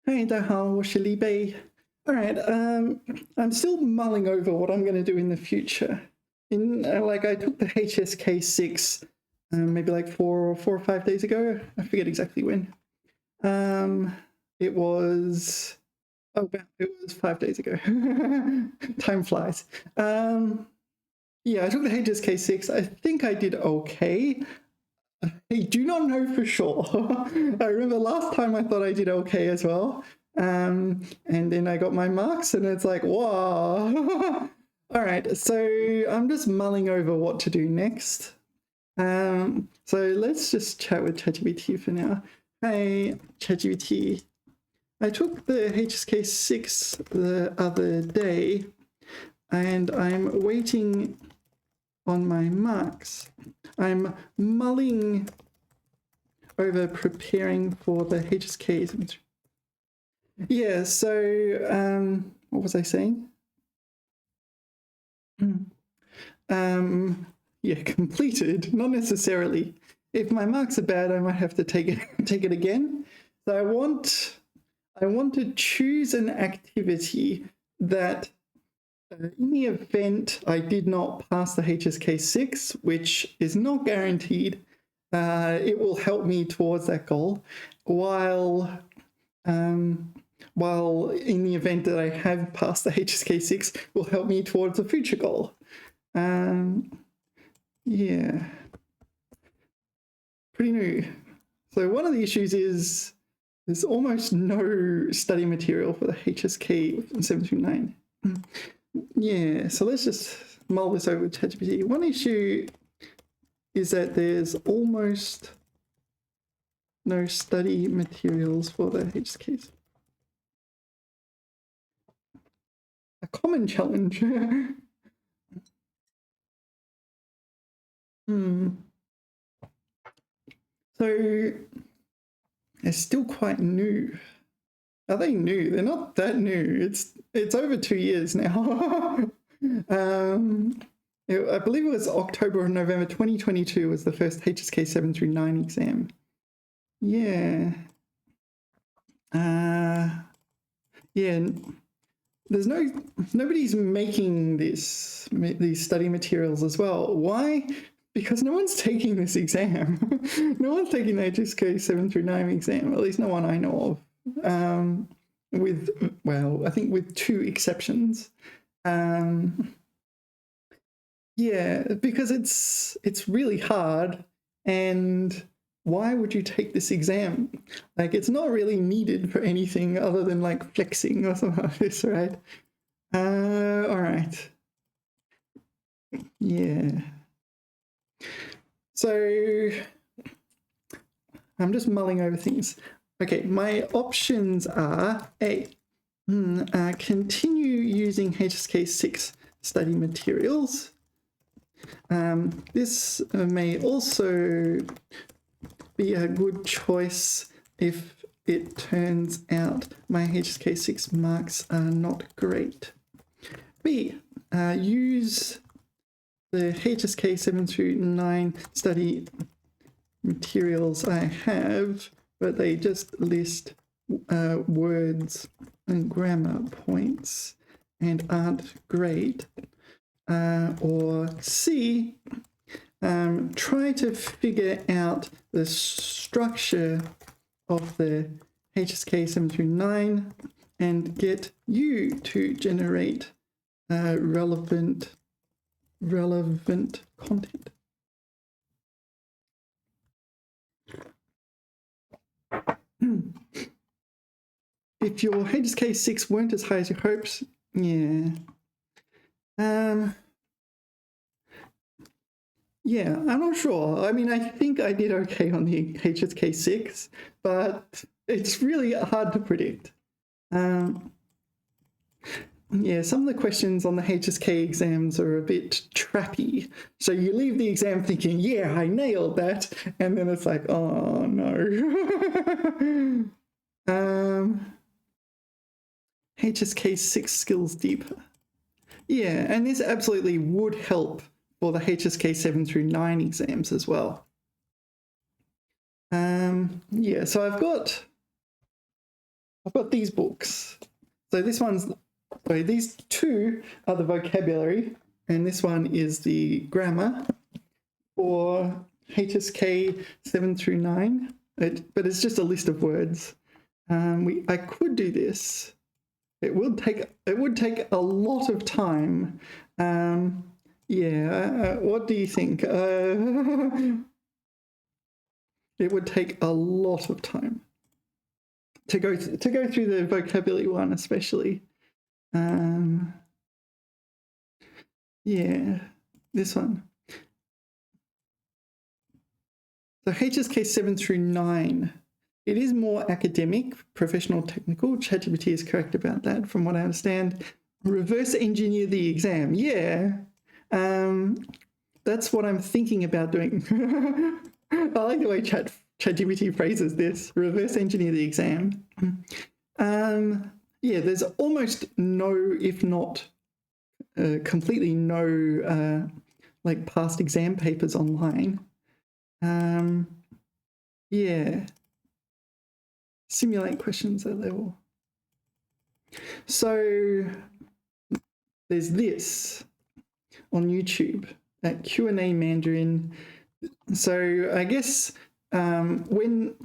Hey, 大家好，我是李贝. All right, I'm still mulling over what I'm going to do in the future. Like I took the HSK6 maybe like four or 5 days ago. I forget exactly when. It was it was 5 days ago. Time flies. Yeah, I took the HSK6. I think I did okay. I do not know for sure. I remember last time I thought I did okay as well. And then I got my marks and it's like, wow. All right, so I'm just mulling over what to do next. So let's just chat with ChatGPT for now. Hey, ChatGPT. I took the HSK6 the other day and I'm waiting on my marks. I'm mulling over preparing for the HSK. Yeah, so what was I saying? Yeah, completed, not necessarily. If my marks are bad, I might have to take it again. So I want to choose an activity that in the event I did not pass the HSK6, which is not guaranteed, it will help me towards that goal, while in the event that I have passed the HSK6, will help me towards a future goal. Yeah, pretty new. So one of the issues is there's almost no study material for the HSK7-9. Yeah, so let's just mull this over with ChatGPT. One issue is that there's almost no study materials for the HSKs. A common challenge. So they're still quite new. Are they new? They're not that new. It's over 2 years now. I believe it was October or November 2022 was the first HSK 7-9 exam. Yeah. Yeah. Nobody's making these study materials as well. Why? Because no one's taking this exam. No one's taking the HSK 7-9 exam, at least no one I know of. I think with 2 exceptions. Yeah, because it's really hard, and why would you take this exam? Like, it's not really needed for anything other than like flexing or something like this, right? All right. Yeah. So I'm just mulling over things. Okay, my options are A, continue using HSK6 study materials. This may also be a good choice if it turns out my HSK6 marks are not great. B, use the HSK 7-9 study materials I have, but they just list words and grammar points and aren't great. Or C, try to figure out the structure of the HSK 7-9 and get you to generate relevant content. If your HSK6 weren't as high as your hopes, yeah. Yeah, I'm not sure. I mean, I think I did okay on the HSK6, but it's really hard to predict. Yeah, some of the questions on the HSK exams are a bit trappy. So you leave the exam thinking, yeah, I nailed that. And then it's like, oh, no. HSK 6 skills deeper. Yeah, and this absolutely would help for the HSK 7-9 exams as well. Yeah, so I've got I've got these books. So this one's, so these two are the vocabulary, and this one is the grammar for HSK 7-9. But it's just a list of words. I could do this. It would take a lot of time. Yeah, what do you think? It would take a lot of time to go through the vocabulary one, especially. Yeah, this one. So HSK 7-9. It is more academic, professional, technical. ChatGPT is correct about that, from what I understand. Reverse engineer the exam. Yeah, that's what I'm thinking about doing. I like the way ChatGPT phrases this. Reverse engineer the exam. Yeah, there's almost no, if not completely no, like past exam papers online. Yeah. Simulate questions at level. So there's this on YouTube at Q&A Mandarin. So I guess when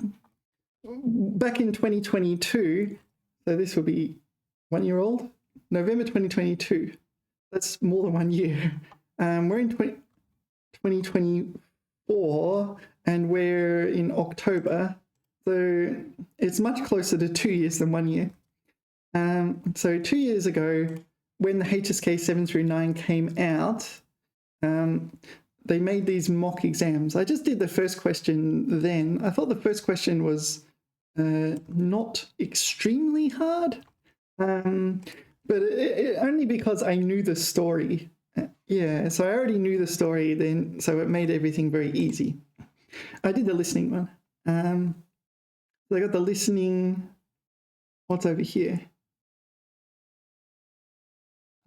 back in 2022, so this will be 1 year old, November 2022. That's more than 1 year. We're in 2024 and we're in October. So it's much closer to 2 years than 1 year. So 2 years ago, when the HSK 7-9 came out, they made these mock exams. I just did the first question then. I thought the first question was not extremely hard, but only because I knew the story. Yeah, so I already knew the story then, so it made everything very easy. I did the listening one. I got the listening. What's over here?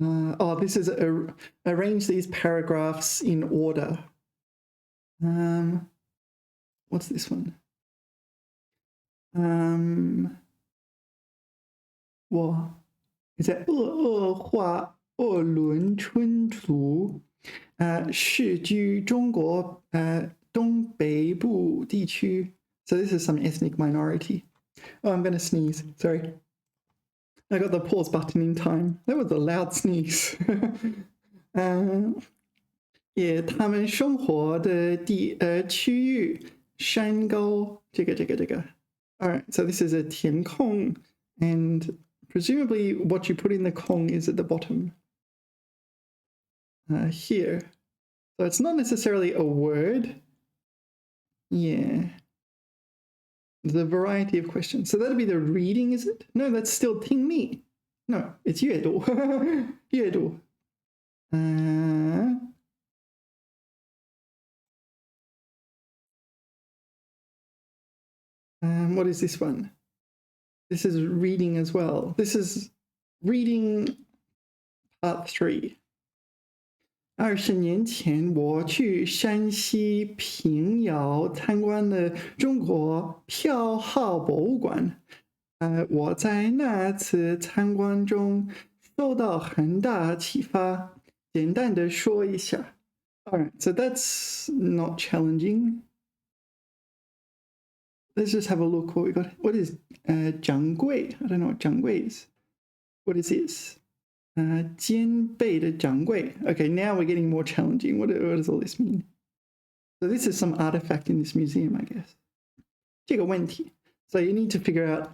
Oh, this is arrange these paragraphs in order. What's this one? What is that? 恶化鄂伦春族，世居中国东北部地区。So this is some ethnic minority. Oh, I'm going to sneeze. Sorry. I got the pause button in time. That was a loud sneeze. Yeah, 他们生活的区域山高，这个。All right, so this is a 填空, and presumably what you put in the 空 is at the bottom. Here. So it's not necessarily a word. Yeah. The variety of questions. So that'll be the reading, is it? No, that's still 听力. No, it's 阅读. 阅读. What is this one? This is reading as well. This is reading part 3. 20年前，我去山西平遥参观了中国票号博物馆。我在那次参观中受到很大启发。简单的说一下。Alright, so that's not challenging. Let's just have a look what we got. What is 掌柜? I don't know what 掌柜 is. What is this? 兼备的掌柜. Okay, now we're getting more challenging. What does all this mean? So this is some artifact in this museum, I guess. 这个问题. So you need to figure out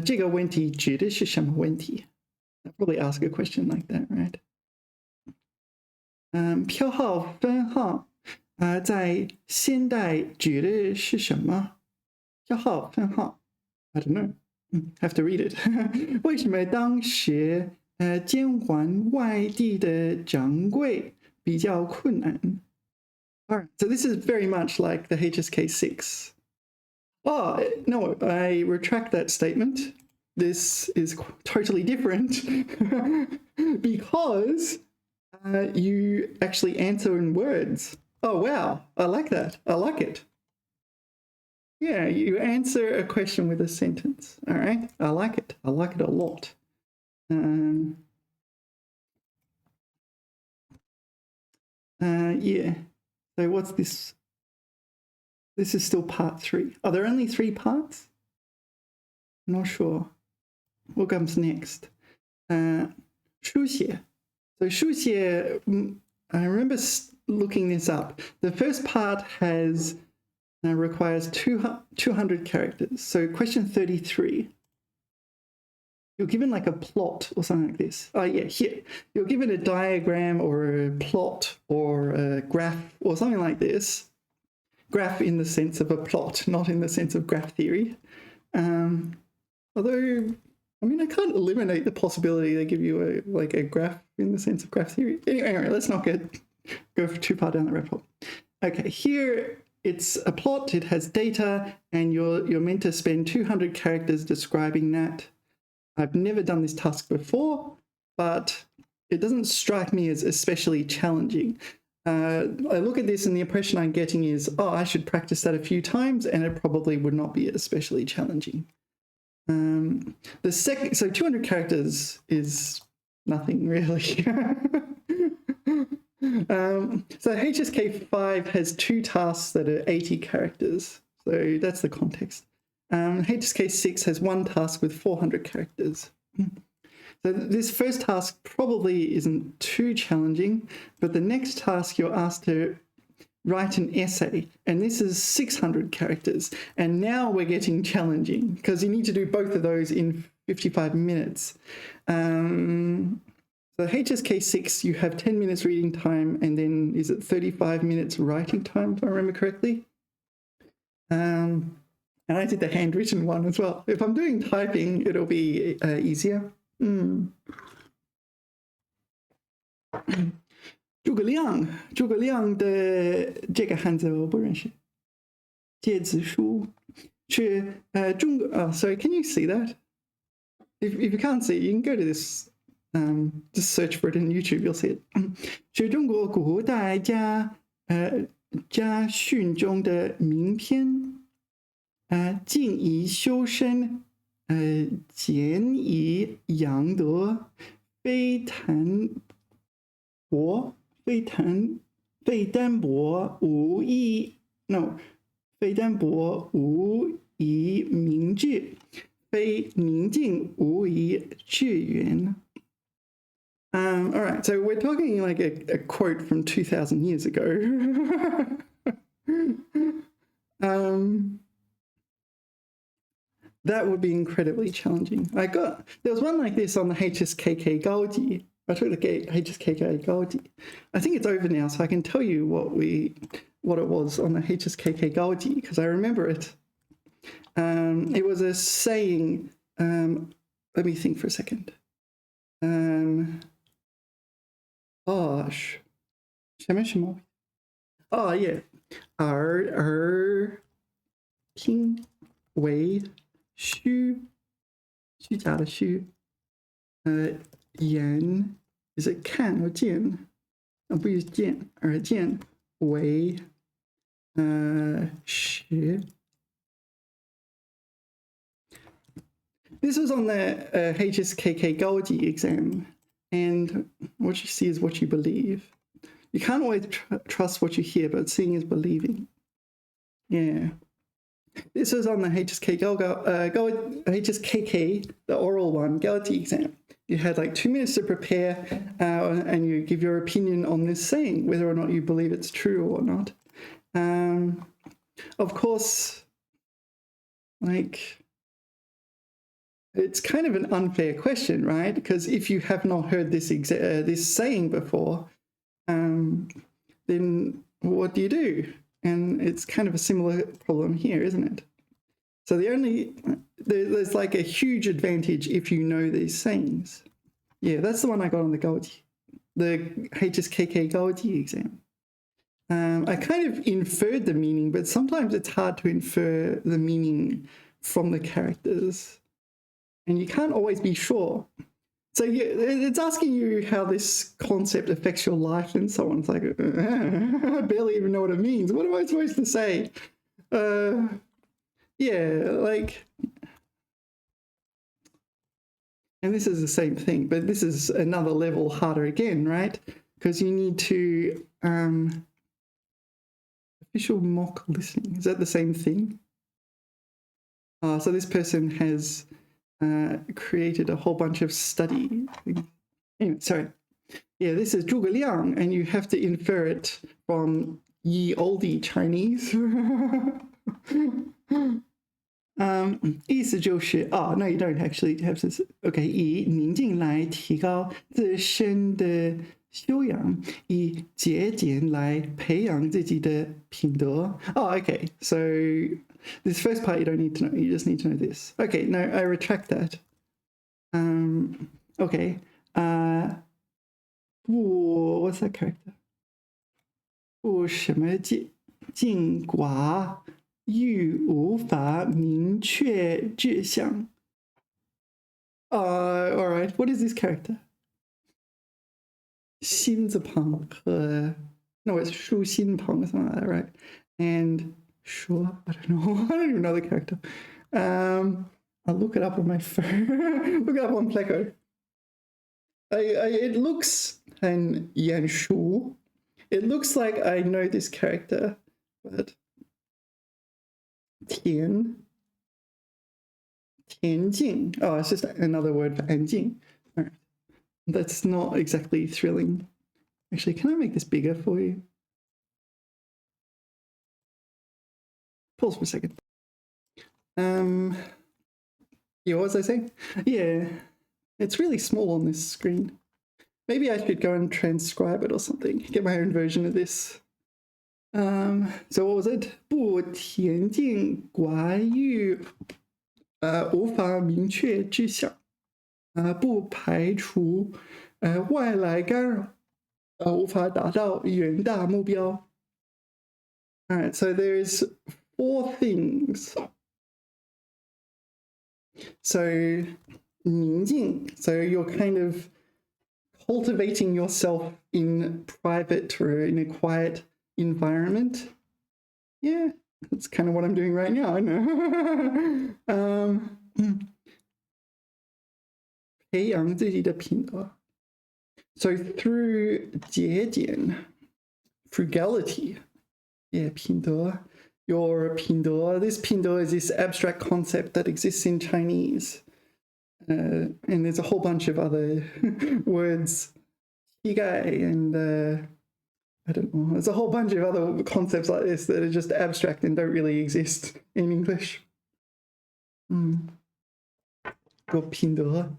这个问题指的是什么问题? I'll probably ask a question like that, right? 票号分号在现代指的是什么? 票号分号 I don't know. Have to read it. 为什么当时监管外地的掌柜比较困难? Alright, so this is very much like the HSK6. Oh, no, I retract that statement. This is totally different because you actually answer in words. Oh, wow. I like that. I like it. Yeah, you answer a question with a sentence. All right, I like it. I like it a lot. Yeah. So what's this? This is still part 3. Are there only 3 parts? I'm not sure. What comes next? 书写. So 书写, I remember looking this up. The first part requires 200 characters. So question 33. You're given like a plot or something like this. Oh yeah, here. You're given a diagram or a plot or a graph or something like this. Graph in the sense of a plot, not in the sense of graph theory. Although, I mean, I can't eliminate the possibility they give you a graph in the sense of graph theory. Anyway, let's not go too far down the rabbit hole. Okay, here it's a plot, it has data, and you're meant to spend 200 characters describing that. I've never done this task before, but it doesn't strike me as especially challenging. I look at this and the impression I'm getting is, oh, I should practice that a few times and it probably would not be especially challenging. So 200 characters is nothing really. So HSK5 has 2 tasks that are 80 characters. So that's the context. HSK6 has 1 task with 400 characters. So this first task probably isn't too challenging, but the next task you're asked to write an essay, and this is 600 characters. And now we're getting challenging because you need to do both of those in 55 minutes. So HSK6, you have 10 minutes reading time, and then is it 35 minutes writing time, if I remember correctly? And I did the handwritten one as well. If I'm doing typing, it'll be easier. 诸葛亮的这个汉字我不认识。诫子书是中国。Sorry, can you see that? If you can't see, you can go to this. Just search for it in YouTube, you'll see it. 是中国古代家训中的名篇。静以修身，俭以养德，非单薄无以明志，非宁静无以致远。All right, so we're talking like a quote from 2,000 years ago. That would be incredibly challenging. There was one like this on the HSKK Gaudi. I took the HSKK Gaudi. I think it's over now, so I can tell you what it was on the HSKK Gaudi because I remember it. It was a saying. Let me think for a second. Oh yeah. 听为虚假的虚。言 is it 看或见？不是见，而见为实。This was on the HSKK Gaudi exam, and what you see is what you believe. You can't always trust what you hear, but seeing is believing. Yeah. This was on the HSKK, the oral one, Gaudi exam. You had like 2 minutes to prepare, and you give your opinion on this saying, whether or not you believe it's true or not. Of course, like, it's kind of an unfair question, right? Because if you have not heard this saying before, then what do you do? And it's kind of a similar problem here, isn't it? So there's like a huge advantage if you know these sayings. Yeah, that's the one I got on the HSKK Gaudi exam. I kind of inferred the meaning, but sometimes it's hard to infer the meaning from the characters. And you can't always be sure. So it's asking you how this concept affects your life and so on. It's like, I barely even know what it means. What am I supposed to say? Yeah, like, and this is the same thing, but this is another level harder again, right? Because you need to official mock listening. Is that the same thing? So this person has created a whole bunch of study things. Anyway, sorry. Yeah, this is Zhuge Liang, and you have to infer it from ye olde Chinese. 意思就是no, you don't actually have to. Okay, 以宁静来提高自身的修养，以节俭来培养自己的品德。Okay, so this first part you don't need to know. You just need to know this. Okay, no, I retract that. Okay. What's that character? 不什么静寡欲无法明确志向。All right. What is this character? 心字旁和 no, it's 竖心旁 something like that, right? And sure, I don't know. I don't even know the character. I'll look it up on my phone. Look it up on Pleco. It looks and Yan Shu. It looks like I know this character, but Tianjing. Oh, it's just another word for Anjing. All right. That's not exactly thrilling. Actually, can I make this bigger for you? Pause for a second. Yeah, what was I saying? Yeah, it's really small on this screen. Maybe I should go and transcribe it or something. Get my own version of this. So what was it? 不恬静寡欲，无法明确志向，不排除外来干扰，无法达到远大目标。All right, so there's 4 things. So 宁静, so you're kind of cultivating yourself in private or in a quiet environment. Yeah, that's kind of what I'm doing right now, I know. 培养自己的品德. So through 节俭, frugality, yeah, 品德, your 品德, this 品德 is this abstract concept that exists in Chinese. And there's a whole bunch of other words, 气概 and I don't know, there's a whole bunch of other concepts like this that are just abstract and don't really exist in English. 有品德.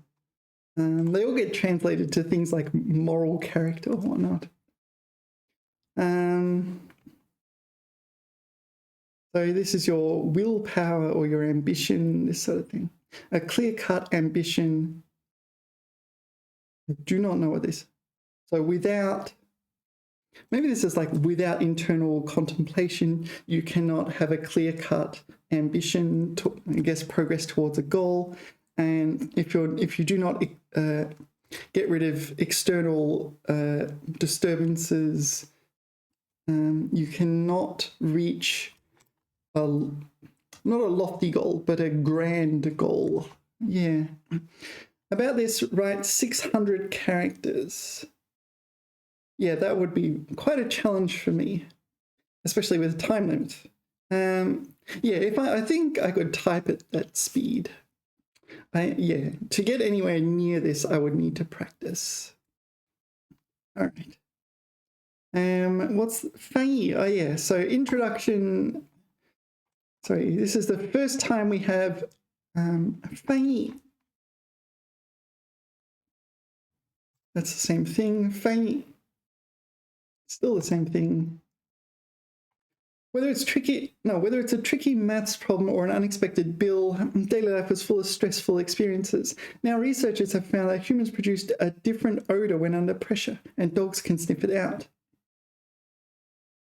They all get translated to things like moral character or whatnot. So this is your willpower or your ambition, this sort of thing. A clear-cut ambition. I do not know what this is. So without, maybe this is like without internal contemplation, you cannot have a clear-cut ambition to, I guess, progress towards a goal. And if you do not get rid of external disturbances, you cannot reach not a lofty goal, but a grand goal. Yeah. About this, write 600 characters. Yeah, that would be quite a challenge for me, especially with a time limit. Yeah, I think I could type at that speed. Yeah, to get anywhere near this, I would need to practice. All right. What's 翻译? Oh yeah, so introduction. Sorry, this is the first time we have 翻译. That's the same thing. 翻译. Still the same thing. Whether it's a tricky maths problem or an unexpected bill, daily life was full of stressful experiences. Now researchers have found that humans produced a different odor when under pressure, and dogs can sniff it out.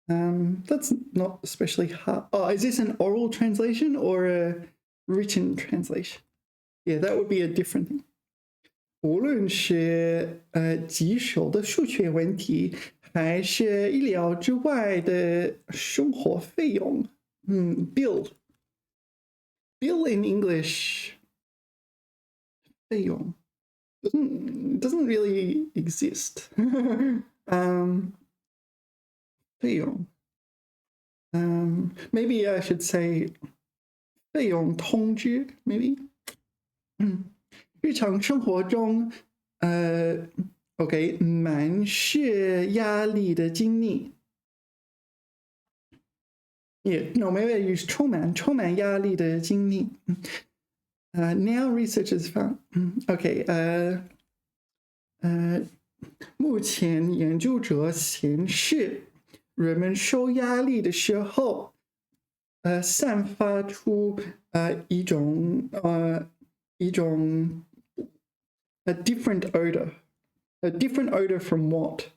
That's not especially hard. Oh, is this an oral translation or a written translation? Yeah, that would be a different thing. 无论是棘手的数学问题，还是意料之外的生活费用，bill. feel in English, 费用 doesn't really exist. 费用 maybe I should say 费用通知 maybe. 日常生活中OK 满是压力的经历。Yeah, no, maybe I use 充满压力的经历。Now researchers found, OK, 目前研究者显示，人们受压力的时候，散发出一种 a different odor. A different odor from what?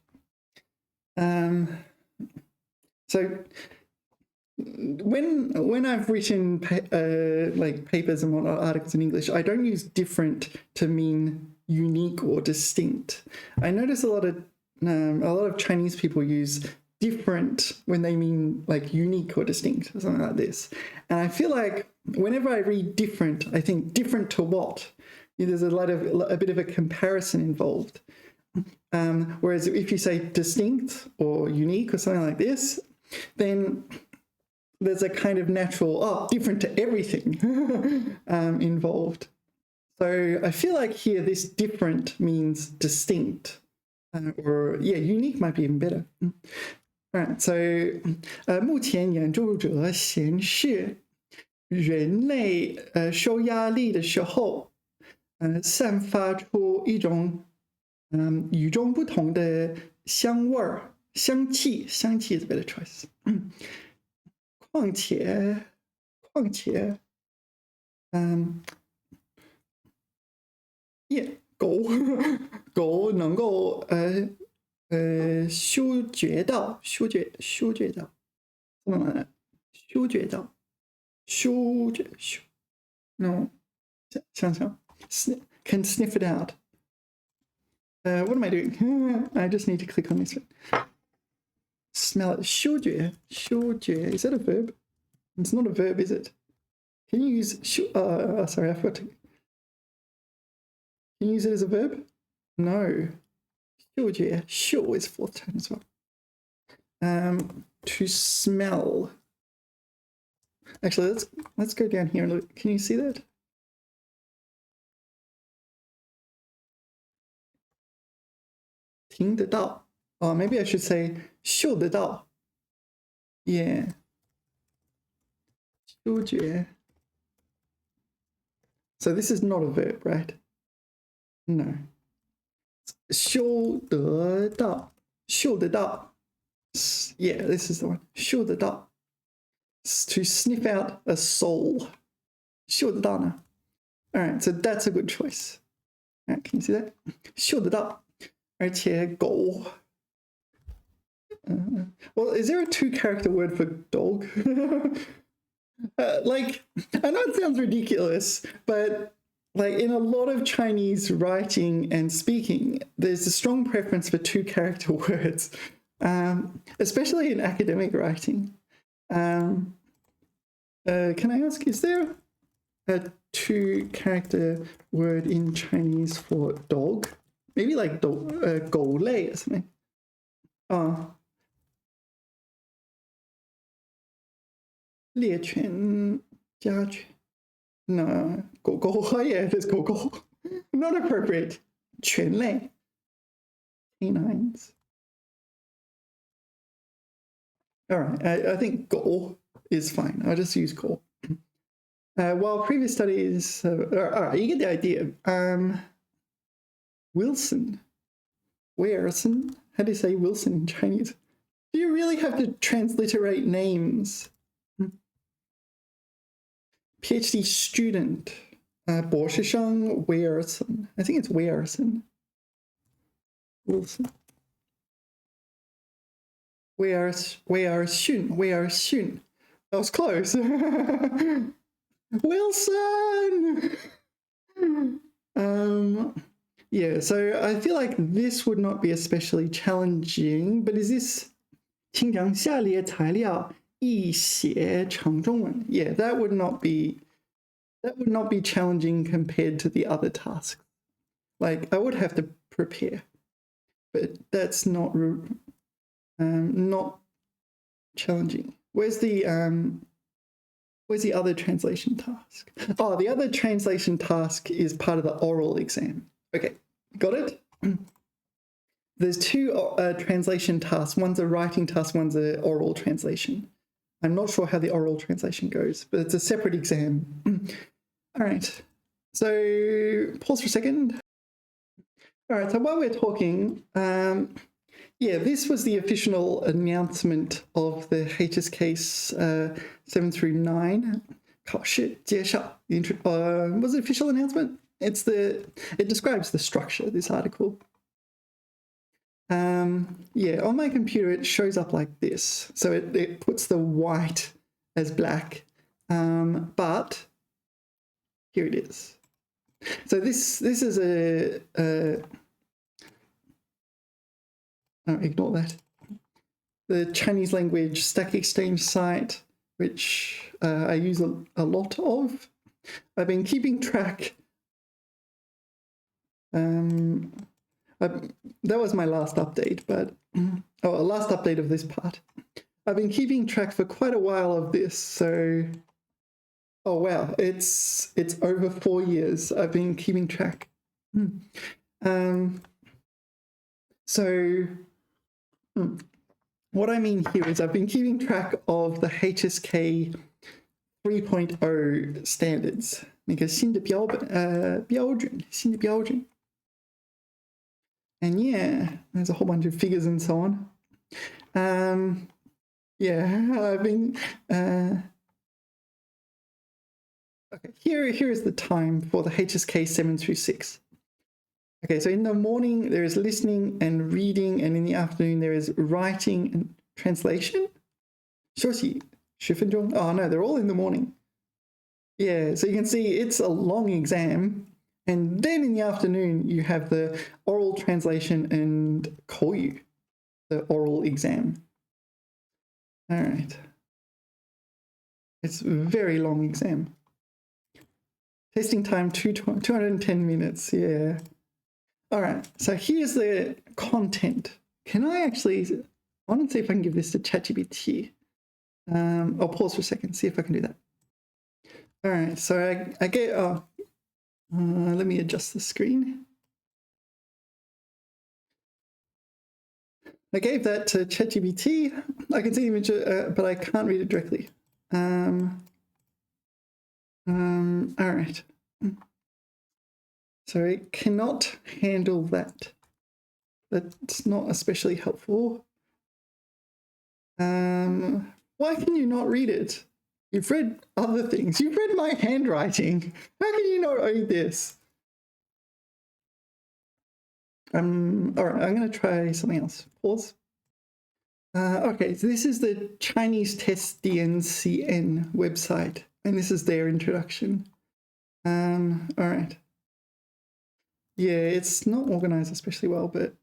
So when I've written like papers and whatnot, articles in English, I don't use different to mean unique or distinct. I notice a lot of Chinese people use different when they mean like unique or distinct or something like this. And I feel like whenever I read different, I think different to what? There's a bit of a comparison involved. Whereas if you say distinct or unique or something like this, then there's a kind of natural, different to everything involved. So I feel like here this different means distinct, or yeah, unique might be even better. All right, so 目前研究者显示，人类受压力的时候，散发出一种与众不同的香味儿、香气 is a better choice. 况且，狗能够嗅觉到，no， 想 can sniff it out. What am I doing? I just need to click on this one. Smell it. 嗅觉 is that a verb? It's not a verb, is it? Can you use sorry, I forgot to. Can you use it as a verb? No. 嗅觉 is fourth tone as well. To smell. Actually, let's go down here and look. Can you see that? Ting de dao. Oh, maybe I should say 嗅得到. Yeah. 嗅觉. So this is not a verb, right? No. 嗅得到. Yeah, this is the one. 嗅得到. To sniff out a soul. 嗅得到呢? All right, so that's a good choice. All right, can you see that? 嗅得到. 而且狗. Well, is there a 2-character word for dog? Like, I know it sounds ridiculous, but like in a lot of Chinese writing and speaking, there's a strong preference for 2-character words, especially in academic writing. Can I ask, is there a 2-character word in Chinese for dog? Maybe like 狗类 or something. Oh. 猎犬家犬 No, 狗狗 yeah, there's 狗狗 Not appropriate. 犬类 canines. All right, I think 狗 is fine. I'll just use 狗. While previous studies... all right, you get the idea. Wilson. Wilson? How do you say Wilson in Chinese? Do you really have to transliterate names? PhD student, 博士生 Wilson. I think it's Wilson. Wilson. Wilson. That was close. Wilson! Yeah, so I feel like this would not be especially challenging, but is this 请将下列材料译写成中文? Yeah, that would not be that would not be challenging compared to the other tasks. Like I would have to prepare, but that's not challenging. Where's the other translation task? Oh, the other translation task is part of the oral exam. Okay, got it? There's two translation tasks. One's a writing task, one's an oral translation. I'm not sure how the oral translation goes, but it's a separate exam. All right, so pause for a second. All right, so while we're talking, yeah, this was the official announcement of the HSK 7-9. Oh shit, 介绍. Was it official announcement? It describes the structure of this article. Yeah, on my computer it shows up like this. So it puts the white as black, but here it is. So this is oh, ignore that. The Chinese language Stack Exchange site, which I use a lot of. I've been keeping track. That was my last update, but last update of this part. I've been keeping track for quite a while of this, so oh wow, it's over 4 years I've been keeping track. What I mean here is I've been keeping track of the HSK 3.0 standards. 那个新的标准. And yeah, there's a whole bunch of figures and so on. Yeah, I've been okay, here is the time for the HSK 7-6. Okay, so in the morning there is listening and reading, and in the afternoon there is writing and translation. 休息10分钟. Oh no, they're all in the morning. Yeah, so you can see it's a long exam, and then in the afternoon you have the oral translation and 口语, the oral exam. All right. It's a very long exam. Testing time 210 minutes, yeah. All right, so here's the content. I want to see if I can give this to ChatGPT. I'll pause for a second, see if I can do that. All right, so I get, let me adjust the screen. I gave that to ChatGPT. I can see the image, but I can't read it directly. All right. So it cannot handle that. That's not especially helpful. Why can you not read it? You've read other things. You've read my handwriting. How can you not read this? All right, I'm going to try something else. Pause. Okay, so this is the Chinese Test DNCN website, and this is their introduction. All right. Yeah, it's not organized especially well, but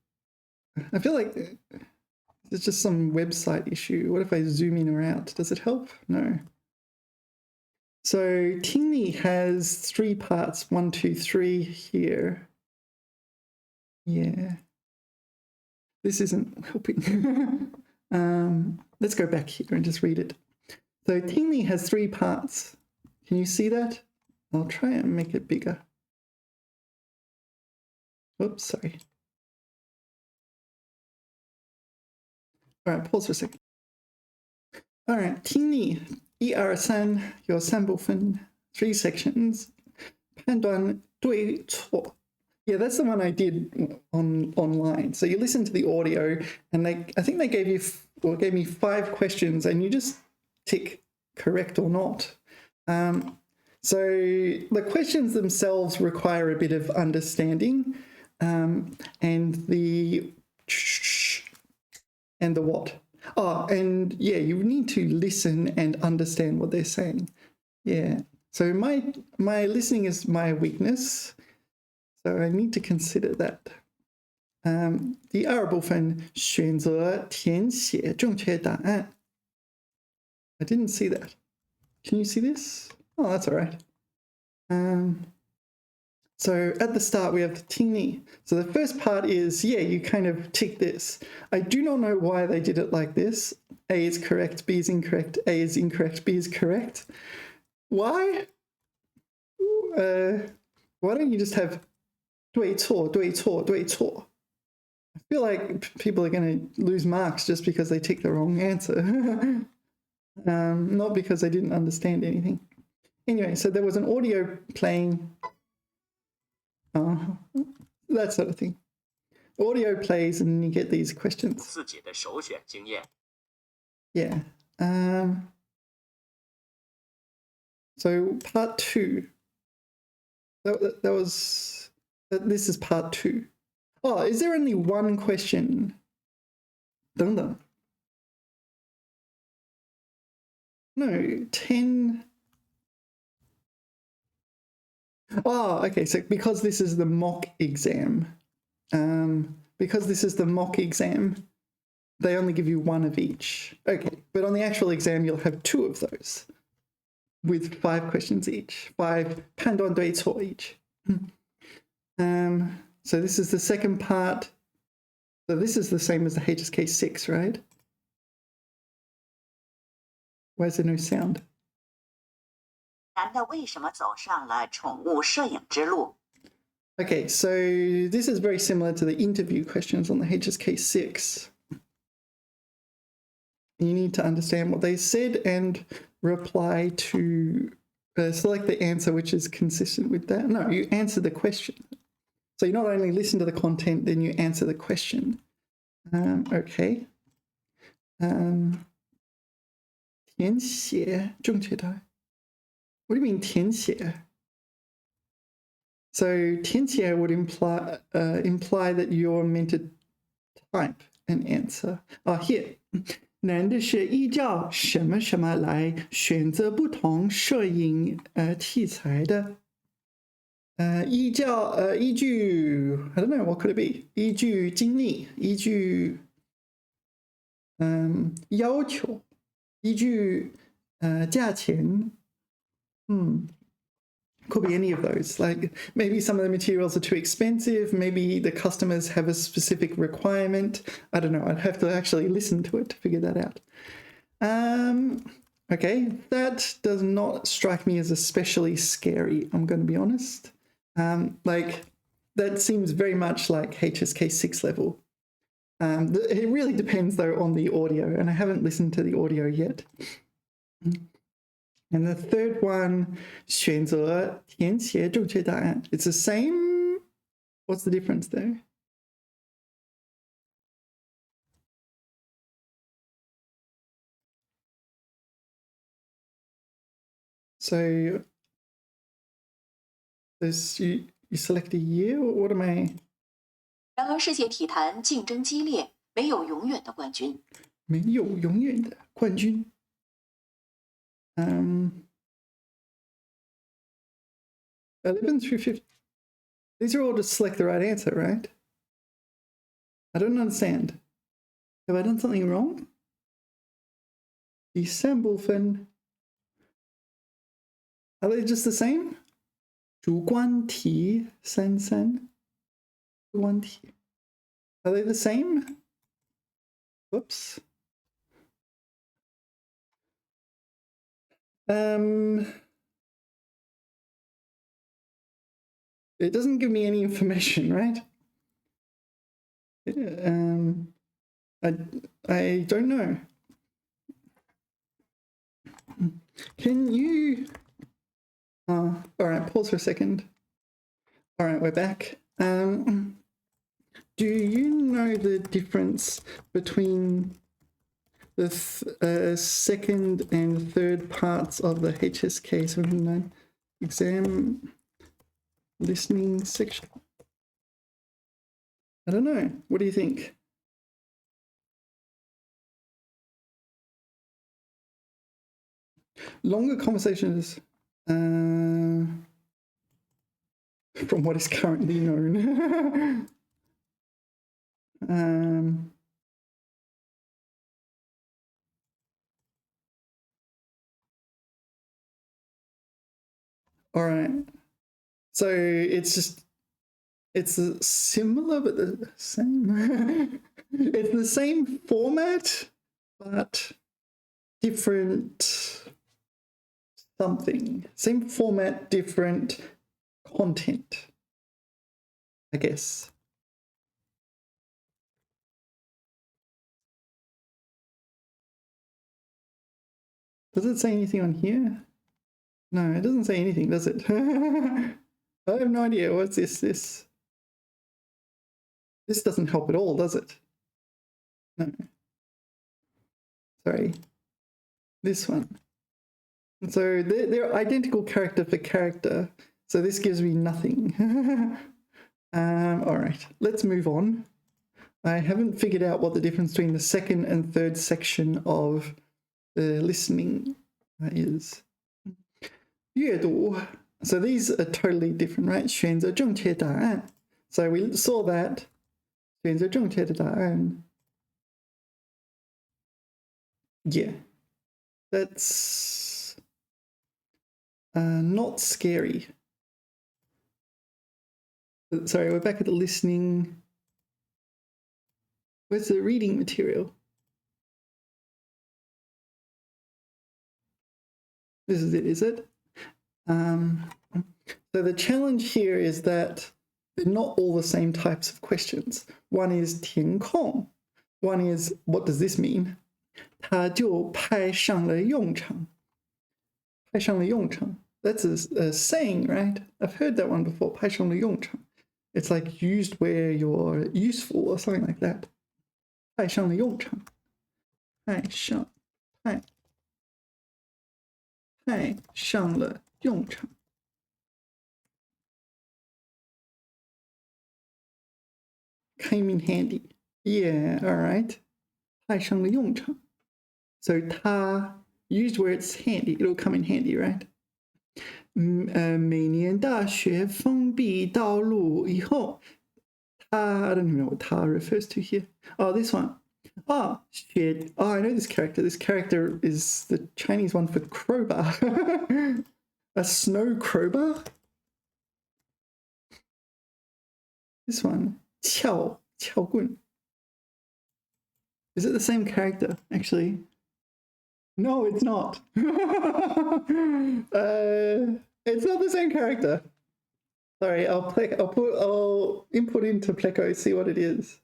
I feel like it's just some website issue. What if I zoom in or out? Does it help? No. So Tingly has 3 parts, 1, 2, 3 here. Yeah. This isn't helping. Let's go back here and just read it. So Tingly has 3 parts. Can you see that? I'll try and make it bigger. Oops, sorry. All right, pause for a second. All right, 听力1、2、3有3部分, 3 sections. 判断对错. Yeah, that's the one I did online. So you listen to the audio, and I think they gave me 5 questions, and you just tick correct or not. So the questions themselves require a bit of understanding, and the what. Oh, and yeah, you need to listen and understand what they're saying. Yeah. So my listening is my weakness. So I need to consider that. 第2部分选择填写正确答案. I didn't see that. Can you see this? Oh, that's all right. So at the start, we have the tingni. So the first part is, yeah, you kind of tick this. I do not know why they did it like this. A is correct, B is incorrect, A is incorrect, B is correct. Why? Why don't you just have 对错,对错,对错? I feel like people are going to lose marks just because they tick the wrong answer. Not because they didn't understand anything. Anyway, so there was an audio playing, that sort of thing. Audio plays and you get these questions. Yeah. So part 2. This is part 2. Oh, is there only one question? 等等. No, 10. Oh, okay. So because this is the mock exam, they only give you one of each. Okay, but on the actual exam, you'll have 2 of those with 5 questions each, 5 判断对错 each. So this is the second part. So this is the same as the HSK6, right? Why is there no sound? Okay, so this is very similar to the interview questions on the HSK6. You need to understand what they said and reply to, select the answer which is consistent with that. No, you answer the question. So you not only listen to the content, then you answer the question. Okay. 填写正确答案. What do you mean 填写? So 填写 would imply that you're meant to type an answer. Here. 男的是依照什么什么来选择不同摄影器材的？依据 I don't know, what could it be? 依据经历，依据要求，依据价钱。Could be any of those. Like maybe some of the materials are too expensive. Maybe the customers have a specific requirement. I don't know. I'd have to actually listen to it to figure that out. Okay, that does not strike me as especially scary, I'm going to be honest. Like that seems very much like HSK6 level. It really depends though on the audio, and I haven't listened to the audio yet. And the third one, 选择填写正确答案. It's the same. What's the difference there? So this you select a year. What am I? 然而，世界体坛竞争激烈，没有永远的冠军。没有永远的冠军。11 through 50. These are all to select the right answer, right? I don't understand. Have I done something wrong? 第三部分. Are they just the same? 主观题33. 主观题. Are they the same? Whoops. It doesn't give me any information, right? I don't know. Can you... all right, pause for a second. All right, we're back. Do you know the difference between the second and third parts of the HSK7-9 exam listening section? I don't know. What do you think? Longer conversations from what is currently known. All right. So it's similar but the same. It's the same format but different something. Same format, different content, I guess. Does it say anything on here? No, it doesn't say anything, does it? I have no idea. What's this? This doesn't help at all, does it? No. Sorry. This one. So they're identical character for character. So this gives me nothing. All right, let's move on. I haven't figured out what the difference between the second and third section of the listening is. 阅读. So these are totally different, right? 选择正确答案. So we saw that. 选择正确的答案. Yeah. That's not scary. Sorry, we're back at the listening. Where's the reading material? This is it, is it? So the challenge here is that they're not all the same types of questions. One is 填空. One is, what does this mean? 他就派上了用场. 派上了用场. That's a saying, right? I've heard that one before. 派上了用场. It's like used where you're useful or something like that. 派上了用场. 派上了用场. Came in handy. Yeah, all right. 派上了用场. So 它 used where it's handy. It'll come in handy, right? 每年大学封闭道路以后, I don't even know what 它 refers to here. Oh, this one. Oh, shit. Oh, I know this character. This character is the Chinese one for crowbar. A snow crowbar? This one. 撬棍. Is it the same character, actually? No, it's not. It's not the same character. Sorry, I'll input into Pleco, see what it is.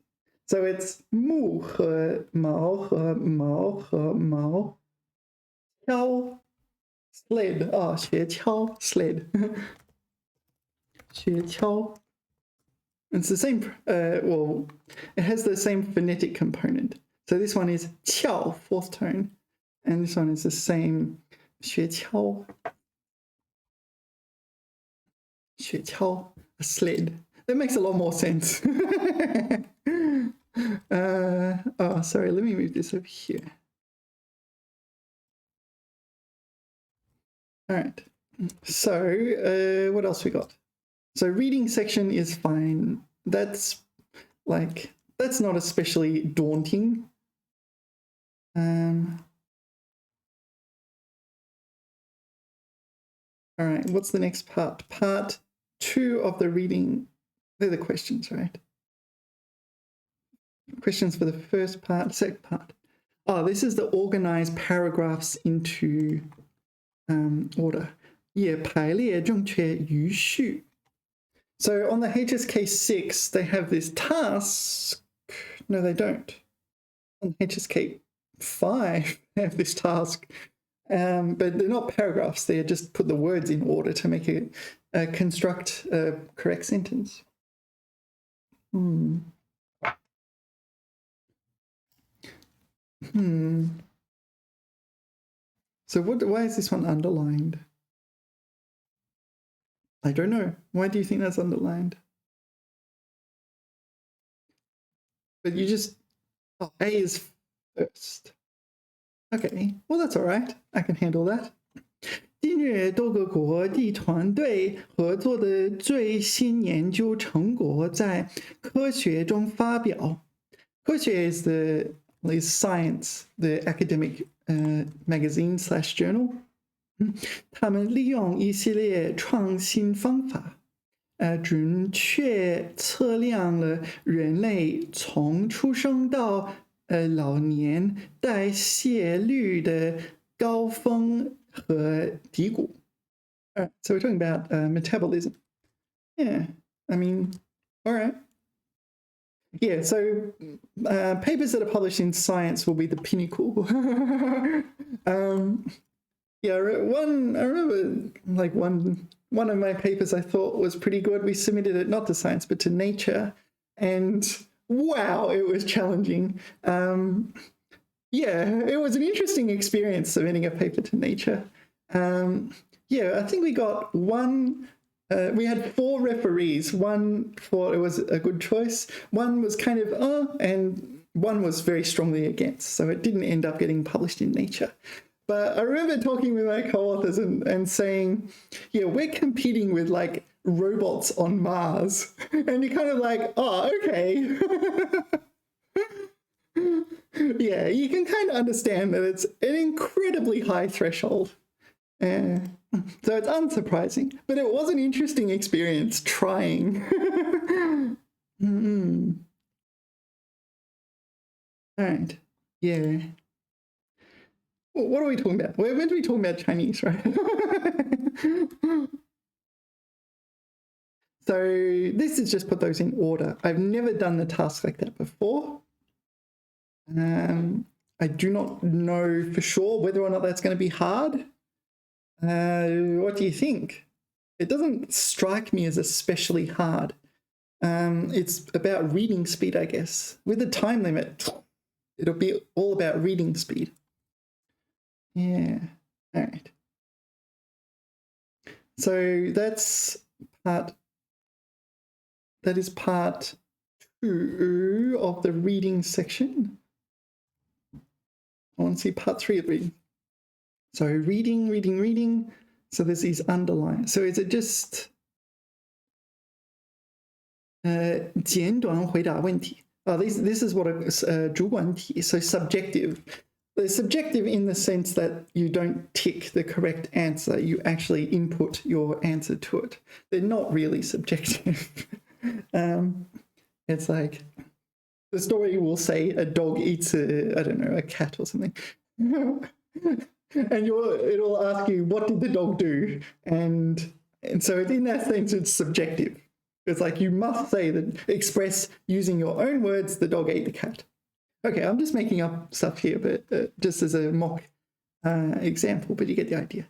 So it's 木和毛和毛和毛 敲 sled. Oh, 学敲 sled. 学敲. It's the same, well, it has the same phonetic component. So this one is 敲, fourth tone, and this one is the same 学敲. 雪橇, a sled. That makes a lot more sense. Oh, sorry, let me move this over here. All right, so what else we got? So reading section is fine. That's not especially daunting. All right, what's the next part? Part 2 of the reading. They're the questions, right? Questions for the first part, second part. Oh, this is the organized paragraphs into order. 也排列正确语序. So on the HSK6, they have this task. No, they don't. On HSK5, they have this task. But they're not paragraphs. They just put the words in order to make a construct a correct sentence. So why is this one underlined? I don't know. Why do you think that's underlined? But you just, oh, A is first. Okay, well, that's all right. I can handle that. 近日多个国际团队合作的最新研究成果在科学中发表。科学 is science, the academic magazine/journal. 他们利用一系列创新方法准确测量了人类从出生到老年代谢率的高峰和低谷。So we're talking about metabolism. Yeah, I mean, all right. Yeah, so papers that are published in science will be the pinnacle. Yeah, I remember like one of my papers I thought was pretty good. We submitted it not to Science but to Nature, and wow, it was challenging. Yeah, it was an interesting experience submitting a paper to Nature. Yeah, I think we got one. We had 4 referees. One thought it was a good choice. One was kind of and one was very strongly against. So it didn't end up getting published in Nature. But I remember talking with my co-authors and saying, yeah, we're competing with like robots on Mars. And you're kind of like, oh, okay. Yeah, you can kind of understand that it's an incredibly high threshold. So it's unsurprising, but it was an interesting experience trying. All right, yeah. What are we talking about? We're meant to be talking about Chinese, right? So this is just put those in order. I've never done the task like that before. I do not know for sure whether or not that's going to be hard. What do you think? It doesn't strike me as especially hard. It's about reading speed, I guess. With the time limit, it'll be all about reading speed. Yeah, all right. So that is part 2 of the reading section. I want to see part 3 of reading. So reading. So there's these underlines. So is it just 简短回答问题? Oh, this is what a 主观题. So subjective. They're subjective in the sense that you don't tick the correct answer. You actually input your answer to it. They're not really subjective. It's like the story will say a dog eats a cat or something. And it'll ask you, what did the dog do? And so in that sense, it's subjective. It's like you must say that, express using your own words, the dog ate the cat. Okay, I'm just making up stuff here, but just as a mock example, but you get the idea.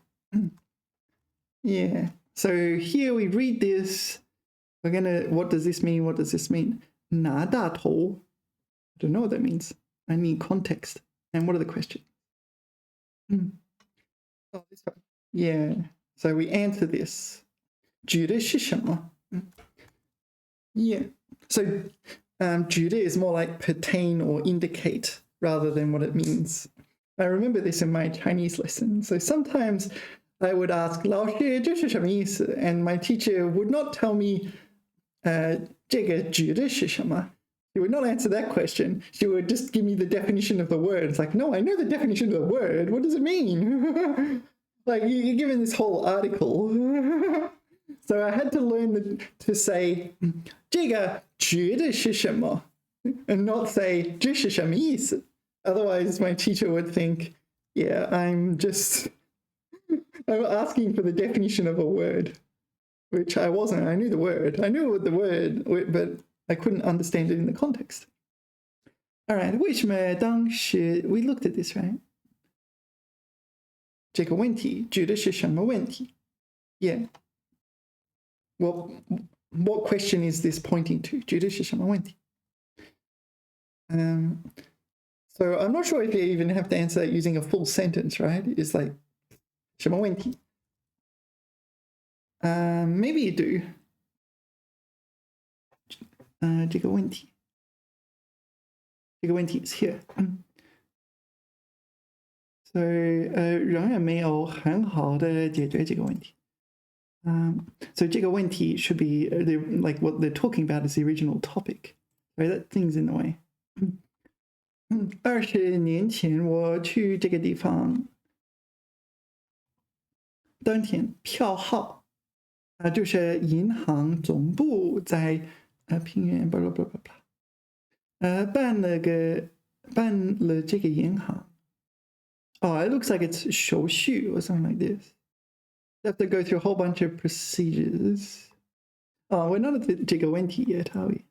Yeah, so here we read this. We're gonna, what does this mean? What does this mean? 拿大头. I don't know what that means. I need context. And what are the questions? Oh, this one. Yeah, so we answer this. 举的是什么? Yeah, so 举的 is more like pertain or indicate rather than what it means. I remember this in my Chinese lesson. So sometimes I would ask 老师这是什么意思? And my teacher would not tell me 这个举的是什么? She would not answer that question. She would just give me the definition of the word. It's like, no, I know the definition of the word. What does it mean? Like, you're given this whole article. So I had to learn to say 这个举的是什么? And not say 这是什么意思? Otherwise, my teacher would think, yeah, I'm asking for the definition of a word, which I wasn't. I knew the word. I knew the word, but I couldn't understand it in the context. All right, 为什么当时 we looked at this, right? 这个问题指的是什么问题? Yeah. Well, what question is this pointing to? 指的是什么问题? So I'm not sure if you even have to answer that using a full sentence, right? It's like 什么问题? Maybe you do. 这个问题 is here. So 仍然没有很好的解决这个问题. So 这个问题 should be like what they're talking about is the original topic. Right, that thing's in the way. 20年前我去这个地方，当天票号就是银行总部在平原，blah blah blah blah blah，办了这个银行。Oh, it looks like it's 手续 or something like this. You have to go through a whole bunch of procedures. Oh, we're not at 这个问题 yet, are we?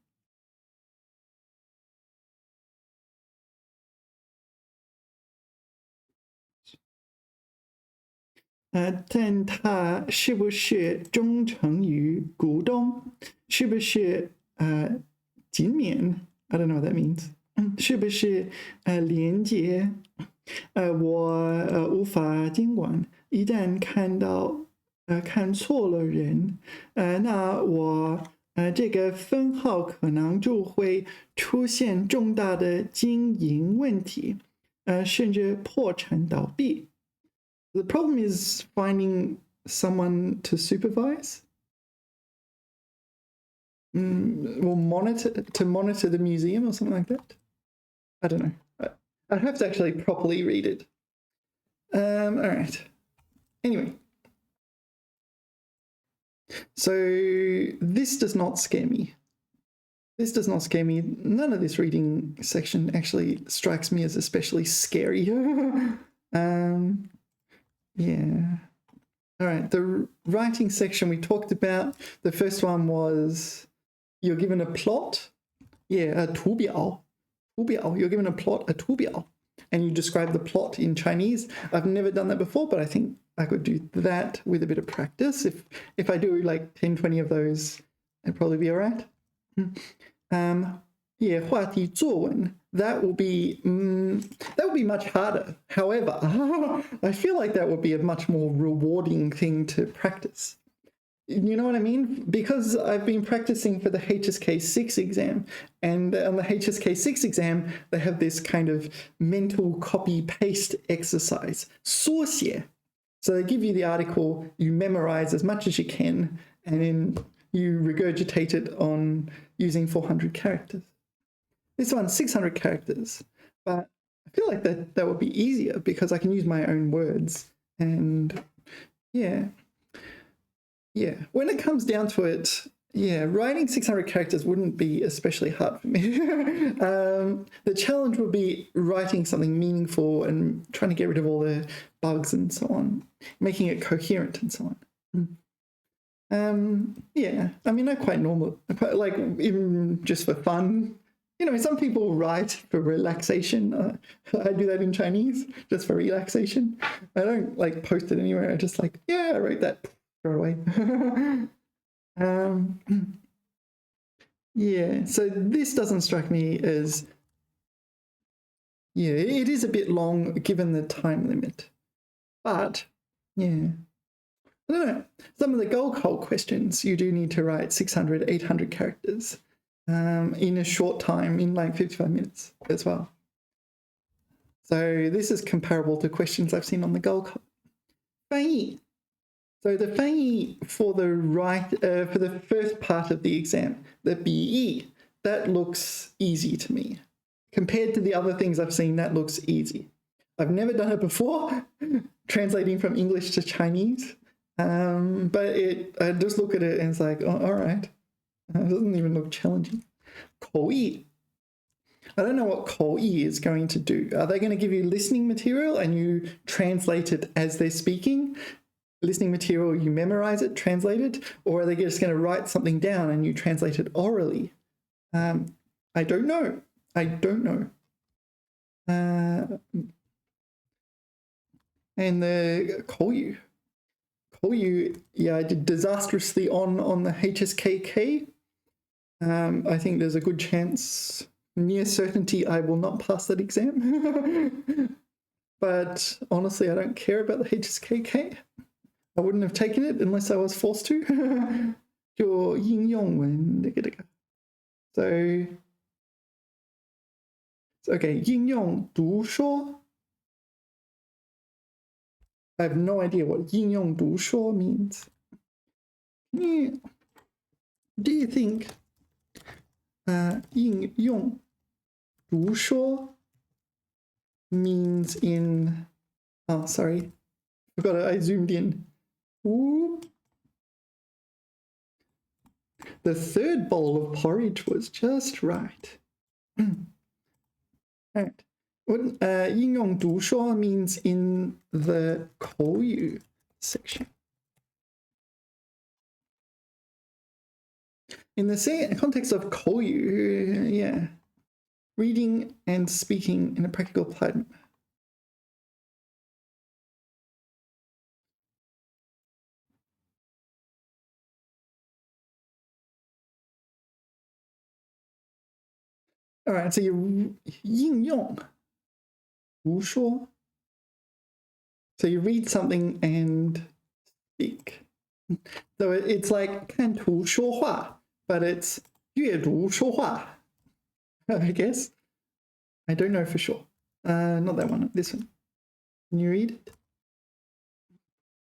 但他是不是忠诚于股东？是不是减免 I don't know what that means. 是不是廉洁？我无法监管。一旦看错了人，那我这个分号可能就会出现重大的经营问题，甚至破产倒闭。The problem is finding someone to supervise or monitor the museum or something like that. I don't know. I'd have to actually properly read it. All right. Anyway. So this does not scare me. This does not scare me. None of this reading section actually strikes me as especially scary. Yeah. All right, the writing section we talked about, the first one was you're given a plot. Yeah, 图表. You're given a plot, a 图表, and you describe the plot in Chinese. I've never done that before, but I think I could do that with a bit of practice. If I do like 10, 20 of those, it'd probably be all right. Yeah, 话题作文. That will be much harder. However, I feel like that would be a much more rewarding thing to practice. You know what I mean? Because I've been practicing for the HSK6 exam, and on the HSK6 exam, they have this kind of mental copy-paste exercise, 缩写. So they give you the article, you memorize as much as you can, and then you regurgitate it on using 400 characters. This one's 600 characters, but I feel like that would be easier because I can use my own words. And yeah, when it comes down to it, yeah, writing 600 characters wouldn't be especially hard for me. The challenge would be writing something meaningful and trying to get rid of all the bugs and so on, making it coherent and so on. Yeah, I mean, they're quite normal, like even just for fun. You know, some people write for relaxation. I do that in Chinese, just for relaxation. I don't like post it anywhere. I just like, yeah, I wrote that, throw it away. Yeah, so this doesn't strike me as, yeah, it is a bit long given the time limit. But, yeah, I don't know. Some of the gold cult questions, you do need to write 600, 800 characters. In a short time, in like 55 minutes as well. So this is comparable to questions I've seen on the Gold Cup. 翻译. So the 翻译 for the first part of the exam, the 笔译, that looks easy to me. Compared to the other things I've seen, that looks easy. I've never done it before, translating from English to Chinese, but I just look at it and it's like, oh, all right. It doesn't even look challenging. 口译. I don't know what 口译 is going to do. Are they going to give you listening material and you translate it as they're speaking? Listening material, you memorize it, translate it? Or are they just going to write something down and you translate it orally? I don't know. And the 口语. 口语, yeah, I did disastrously on the HSKK. I think there's a good chance, near certainty, I will not pass that exam. But honestly, I don't care about the HSKK. I wouldn't have taken it unless I was forced to. 就应用文这个. So, okay, 应用读说. I have no idea what 应用读说 means. Do you think 应用读说 means in, oh, sorry, I zoomed in. Ooh. the third bowl of porridge was just right. All right. What 应用读说 means in the 口语 section. In the context of 口语, yeah, reading and speaking in a practical applied manner. All right, so you 应用读说. So you read something and speak. So it's like 看图说话, but it's 阅读说话, I guess. I don't know for sure. Not that one, this one. Can you read?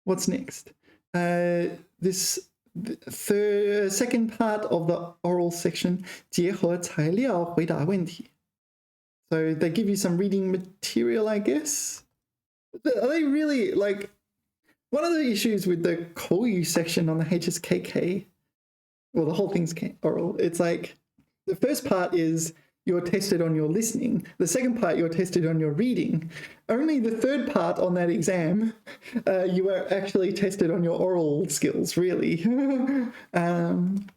What's next? This second part of the oral section, 结合材料回答问题. So they give you some reading material, I guess. Are they really, like, one of the issues with the 口语 section on the HSKK, well, the whole thing's oral, it's like the first part is you're tested on your listening. The second part, you're tested on your reading. Only the third part on that exam, you were actually tested on your oral skills, really. And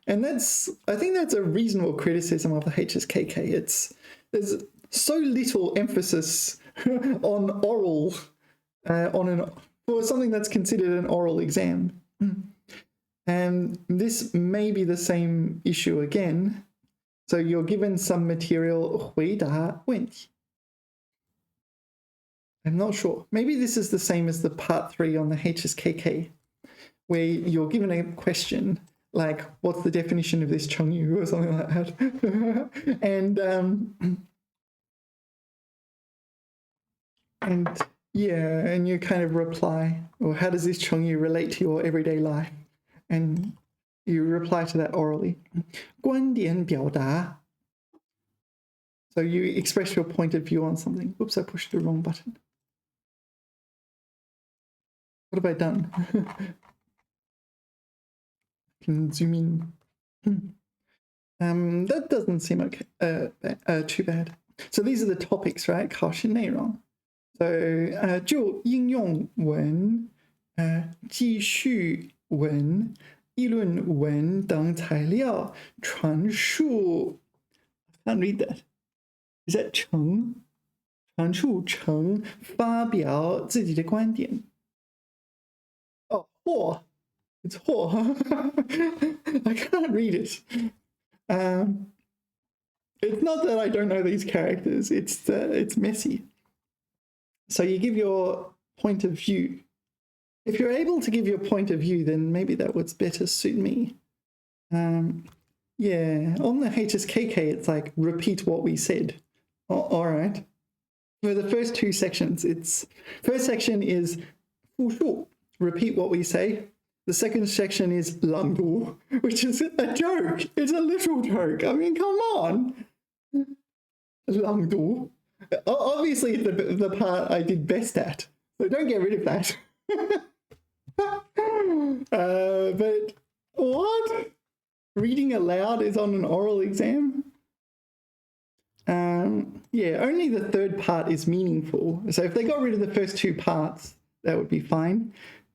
I think that's a reasonable criticism of the HSKK. There's so little emphasis on oral, for something that's considered an oral exam. And this may be the same issue again. So you're given some material 回答问题. I'm not sure. Maybe this is the same as the part 3 on the HSKK, where you're given a question like, what's the definition of this chengyu or something like that. and yeah, and you kind of reply, well, how does this chengyu relate to your everyday life? And you reply to that orally. 观点表达. So you express your point of view on something. Oops, I pushed the wrong button. What have I done? I can zoom in. That doesn't seem okay, too bad. So these are the topics, right? 考试内容. So 就应用文、记叙文、议论文等材料传述. I can't read that. Is that 呈？传述呈发表自己的观点. Oh, 或. It's 或. I can't read it. It's not that I don't know these characters. It's messy. So you give your point of view. If you're able to give your point of view, then maybe that would better suit me. Yeah, on the HSKK, it's like repeat what we said. All right. For the first two sections, first section is 复述, repeat what we say. The second section is 朗读, which is a joke. It's a literal joke. I mean, come on. 朗读. Obviously, the part I did best at. So don't get rid of that. But what? Reading aloud is on an oral exam? Yeah, only the third part is meaningful. So if they got rid of the first two parts, that would be fine.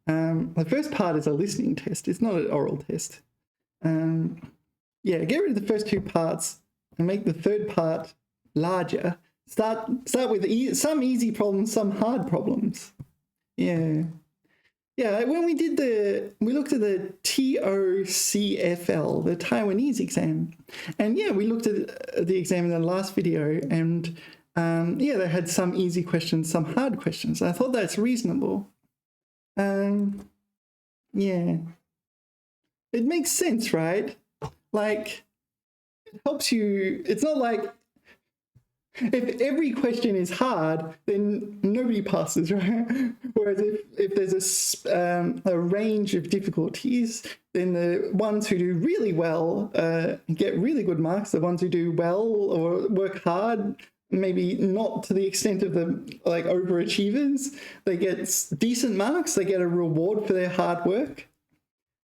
The first part is a listening test. It's not an oral test. Yeah, get rid of the first two parts and make the third part larger. Start with some easy problems, some hard problems. Yeah. Yeah, when we looked at the TOCFL, the Taiwanese exam, and yeah, we looked at the exam in the last video, and yeah, they had some easy questions, some hard questions. I thought that's reasonable. Yeah, it makes sense, right? Like, it helps you. It's not like if every question is hard, then nobody passes, right? Whereas if there's a range of difficulties, then the ones who do really well get really good marks. The ones who do well or work hard, maybe not to the extent of the like overachievers, they get decent marks. They get a reward for their hard work,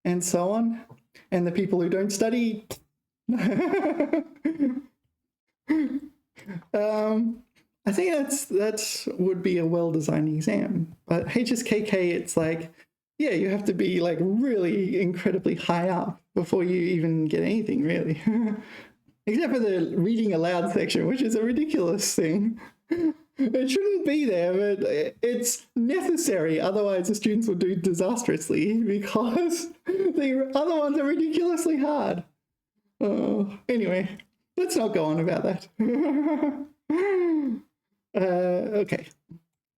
and so on. and the people who don't study. I think that would be a well-designed exam. But HSKK, it's like, yeah, you have to be like really incredibly high up before you even get anything, really. Except for the reading aloud section, which is a ridiculous thing. It shouldn't be there, but it's necessary. Otherwise, the students will do disastrously because the other ones are ridiculously hard. Anyway, let's not go on about that. Okay.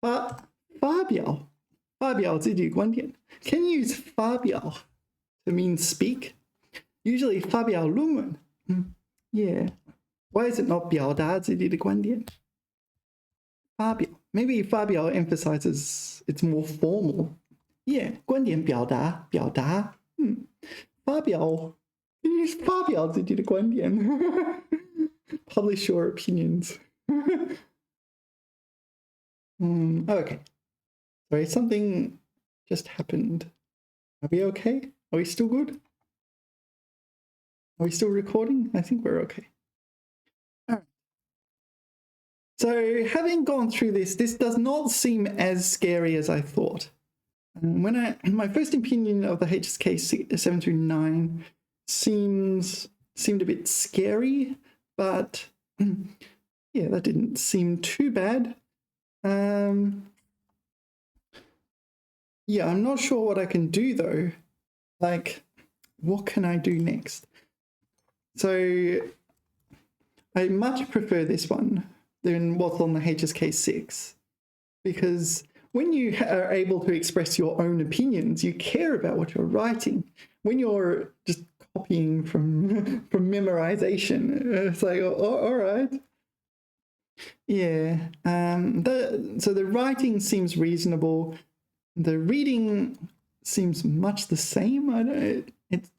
发表自己观点 Can you use 发表 to mean speak? Usually 发表论文 Yeah. Why is it not 表达自己的观点 发表 Maybe 发表 emphasizes it's more formal. Yeah. 观点表达发表 Use 发表自己的观点 Publish your opinions. Okay. Sorry, something just happened. Are we okay? Are we still good? Are we still recording? I think we're okay. All right. So having gone through this does not seem as scary as I thought. My first opinion of the HSK7-9 seemed a bit scary, but yeah, that didn't seem too bad. Yeah, I'm not sure what I can do though. Like, what can I do next? So I much prefer this one than what's on the HSK6 because when you are able to express your own opinions, you care about what you're writing. When you're just copying from memorization, it's like, all right. Yeah. So the writing seems reasonable. The reading seems much the same. It's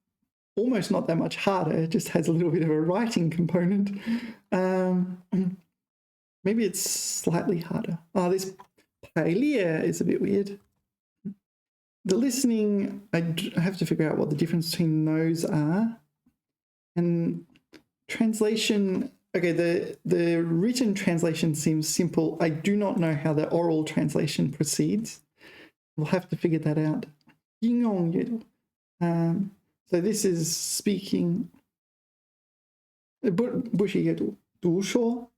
almost not that much harder. It just has a little bit of a writing component. Maybe it's slightly harder. Oh, this 排列 is a bit weird. The listening, I have to figure out what the difference between those are. And translation, okay, the written translation seems simple. I do not know how the oral translation proceeds. We'll have to figure that out. 应用阅读. So this is speaking. 不是阅读，读说.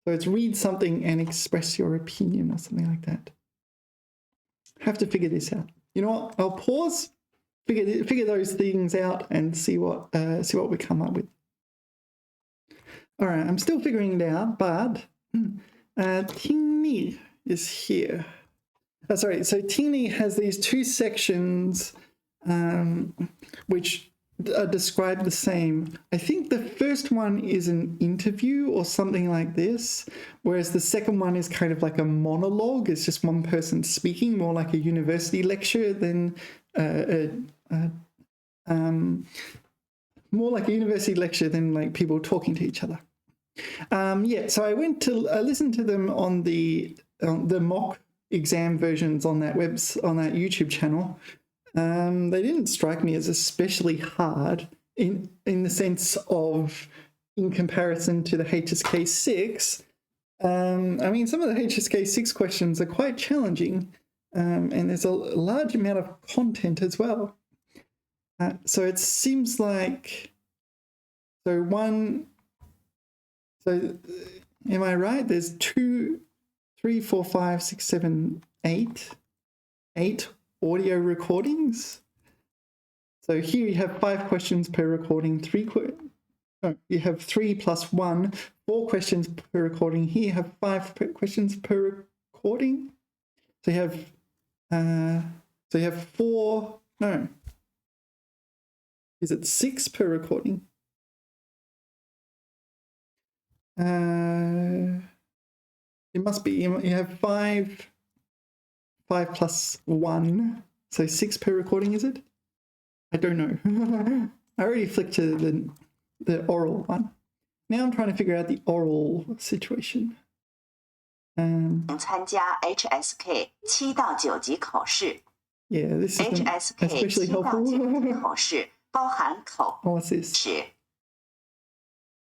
So it's read something and express your opinion or something like that. Have to figure this out. You know what? I'll pause, figure those things out, and see what we come up with. All right, I'm still figuring it out, but 听力 is here. Sorry, so 听力 has these two sections which are described the same. I think the first one is an interview or something like this, whereas the second one is kind of like a monologue. It's just one person speaking, more like a university lecture than more like a university lecture than like people talking to each other. Yeah, so I listened to them on the mock exam versions on that YouTube channel. They didn't strike me as especially hard in the sense of in comparison to the HSK6. I mean, some of the HSK6 questions are quite challenging, and there's a large amount of content as well. So it seems like am I right? There's 2, 3, 4, 5, 6, 7, 8 audio recordings. So here you have 5 questions per recording, you have 3 plus 1, 4 questions per recording. Here you have 5 questions per recording. So you have 4, no. Is it 6 per recording? It must be, you have 5 plus 1, so 6 per recording, is it? I don't know. I already flicked to the oral one. Now I'm trying to figure out the oral situation. 参加 HSK 7到9级考试。 Yeah, this is HSK especially 7到9 helpful. 级考试包含口 What's this? 齿。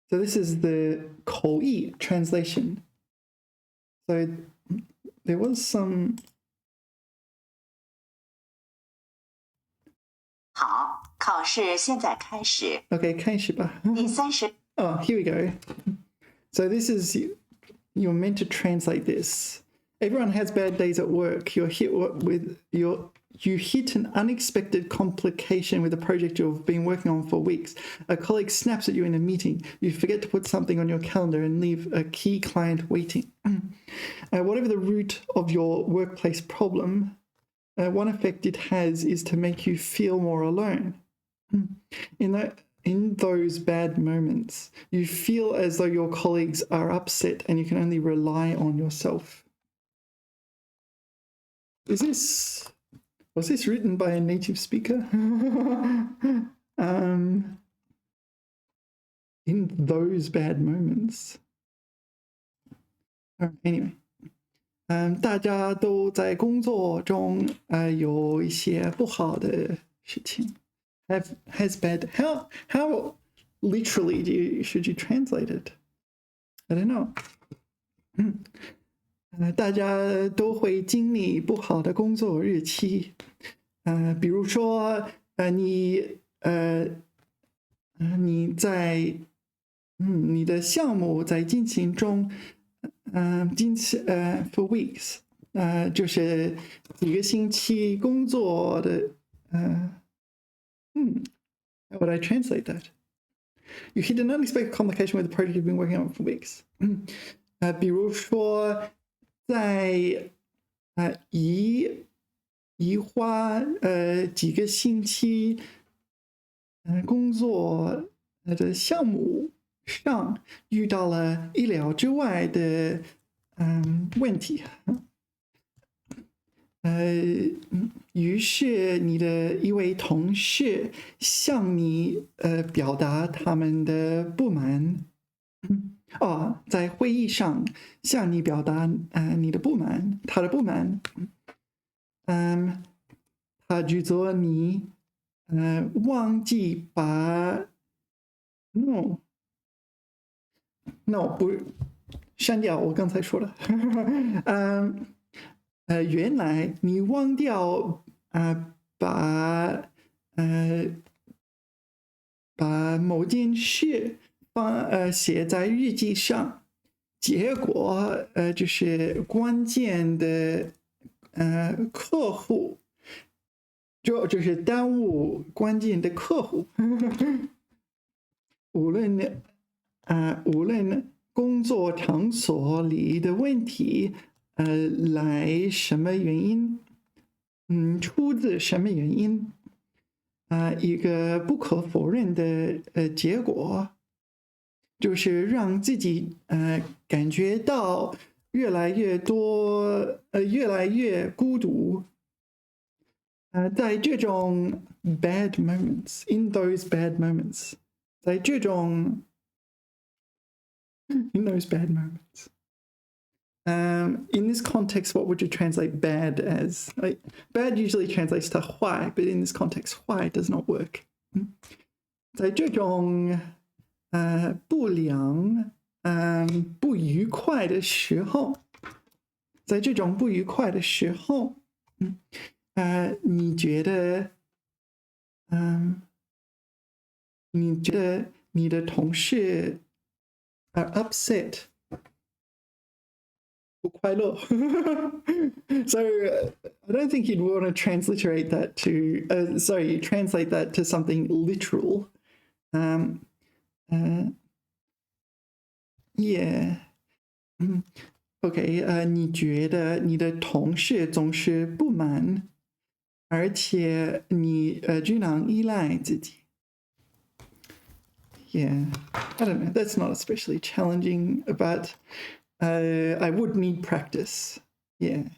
So this is the 口译 translation. So there was some. 好，考试现在开始。 Okay, 开始吧。第30 Oh, here we go. So this is, you're meant to translate this. Everyone has bad days at work. You hit an unexpected complication with a project you've been working on for weeks. A colleague snaps at you in a meeting. You forget to put something on your calendar and leave a key client waiting. Whatever the root of your workplace problem, one effect it has is to make you feel more alone. In those bad moments, you feel as though your colleagues are upset and you can only rely on yourself. Was this written by a native speaker? In those bad moments. Anyway. 大家都在工作中有一些不好的事情。Has bad. How literally should you translate it? I don't know. 大家都会经历不好的工作日期。比如说你在你的项目在进行中。for weeks， 就是几个星期工作的how would I translate that? You hit an unexpected complication with the project you've been working on for weeks. 比如说在花几个星期工作的项目上遇到了意料之外的问题，于是你的一位同事向你表达他们的不满，在会议上向你表达你的不满，他的不满，他指责你忘记把No， 不，删掉我刚才说的。原来你忘掉把某件事写在日记上，结果就是关键的客户，就是耽误关键的客户。无论工作场所里的问题，来什么原因，出自什么原因，一个不可否认的结果，就是让自己感觉到越来越孤独。在这种 bad moments, in those bad moments， 在这种in those bad moments. In this context, what would you translate bad as? Bad usually translates to 坏, but in this context, 坏 does not work. 在这种不良、不愉快的时候，你觉得你的同事upset 不快乐 So I don't think you'd want to transliterate that to translate that to something literal. Yeah. Okay, 你觉得你的同事总是不满，而且你只能依赖自己。Yeah, I don't know. That's not especially challenging, but I would need practice. Yeah.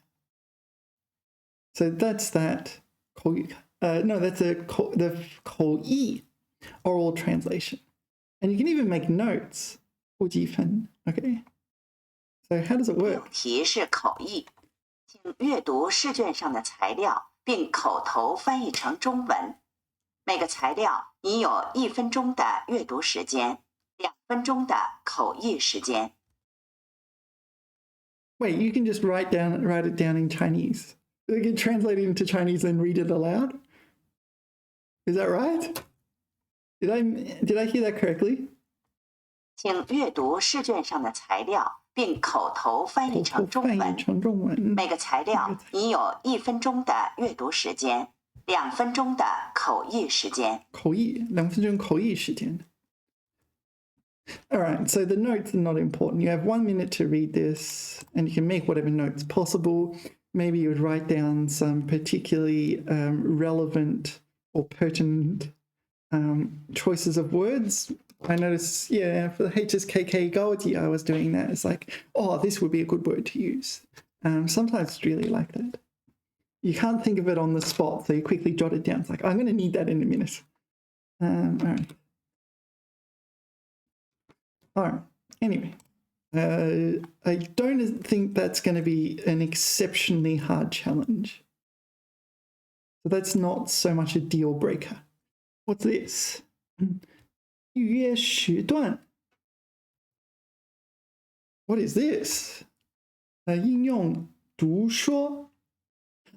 So that's that. No, that's the 口译 oral translation. And you can even make notes. 不积分. Okay. So how does it 六 work? 题是口译，请阅读试卷上的材料，并口头翻译成中文。每个材料你有1分钟的阅读时间，2分钟的口译时间。Wait, you can just write it down in Chinese. You can translate it into Chinese and read it aloud? Is that right? Did I hear that correctly? 请阅读试卷上的材料，并口头翻译成中文。每个材料你有1分钟的阅读时间，2分钟的口译时间。口译2分钟口译时间。All right, so the notes are not important. You have 1 minute to read this, and you can make whatever notes possible. Maybe you would write down some particularly relevant or pertinent choices of words. I noticed, yeah, for the HSKK Gaudi, I was doing that. It's like, oh, this would be a good word to use. Sometimes it's really like that. You can't think of it on the spot, so you quickly jot it down. It's like, I'm going to need that in a minute. All right. All right. Anyway, I don't think that's going to be an exceptionally hard challenge. So that's not so much a deal breaker. What's this? 预约时段. What is this? 应用读说.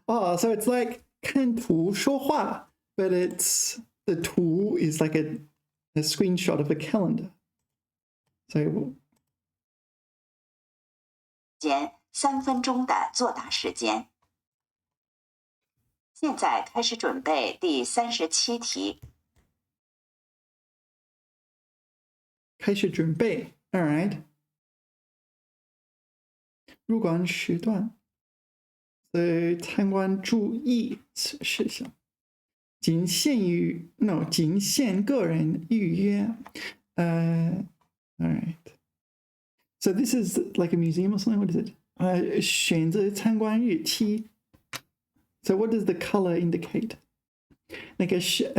Oh, so it's like 看图说话, but it's the 图 is like a screenshot of a calendar. So 3分钟的作答时间。现在开始准备第37题。开始准备 All right. 入馆时段。参观注意事项。仅限个人预约。All right. So this is like a museum or something. What is it? 选择参观日期。So what does the color indicate? 那个是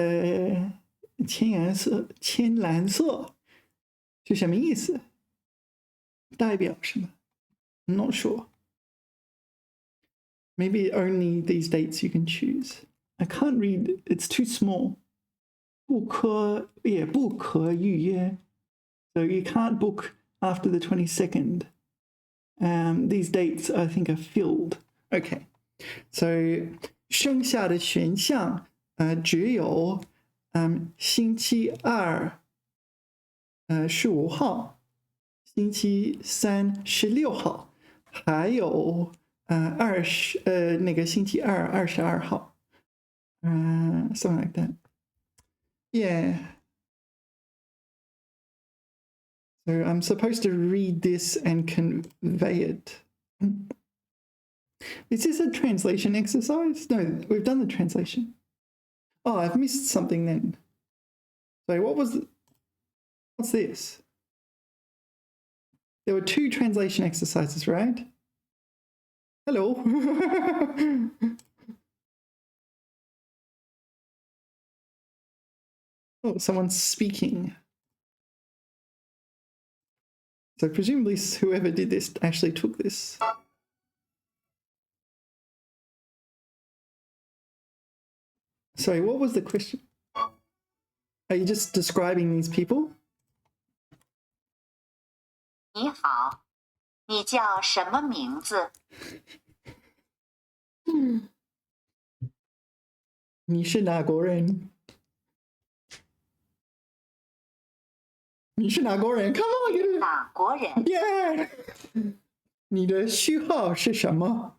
浅蓝色是什么意思？代表什么？ I'm not sure. Maybe only these dates you can choose. I can't read. It's too small. 不可预约. So you can't book after the 22nd. These dates, I think, are filled. Okay. So 剩下的选项只有星期二15号，星期三16号，还有那个星期二22号，something like that. Yeah. So I'm supposed to read this and convey it. Is this a translation exercise? No, we've done the translation. Oh, I've missed something then. So what's this? There were 2 translation exercises, right? Hello. Oh, someone's speaking. So presumably whoever did this actually took this. Sorry, what was the question? Are you just describing these people? 你好，你叫什么名字？你是哪国人？你是哪国人 ？Come on， 哪国人 ？Yeah。你的序号是什么？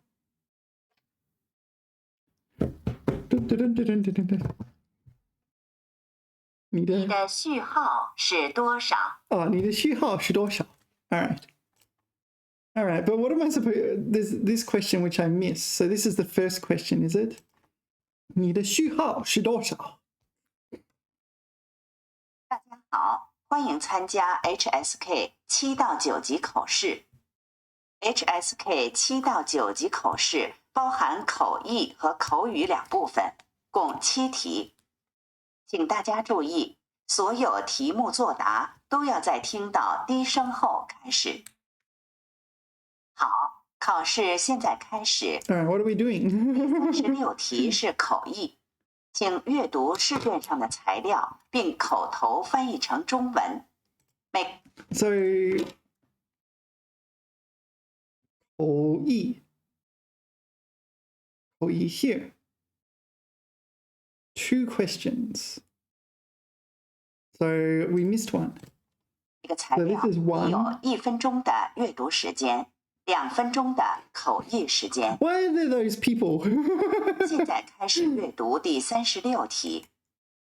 你的序号是多少？哦，你的序号是多少 ？All right. All right, but what am I supposed? There's this question which I missed. So this is the first question, is it? 你的序号是多少？大家好，欢迎参加 HSK 7到9级口试。HSK 7到9级口试包含口译和口语2部分，共7题。请大家注意，所有题目作答都要在听到低声后开始。好，考试现在开始。All right, what are we doing? 16题是口译，请阅读试卷上的材料，并口头翻译成中文。So 口译 here. 2 questions. So we missed one. 这个材料你有1分钟的阅读时间，2分钟的口译时间。Why are there those people? 现在开始阅读第36题。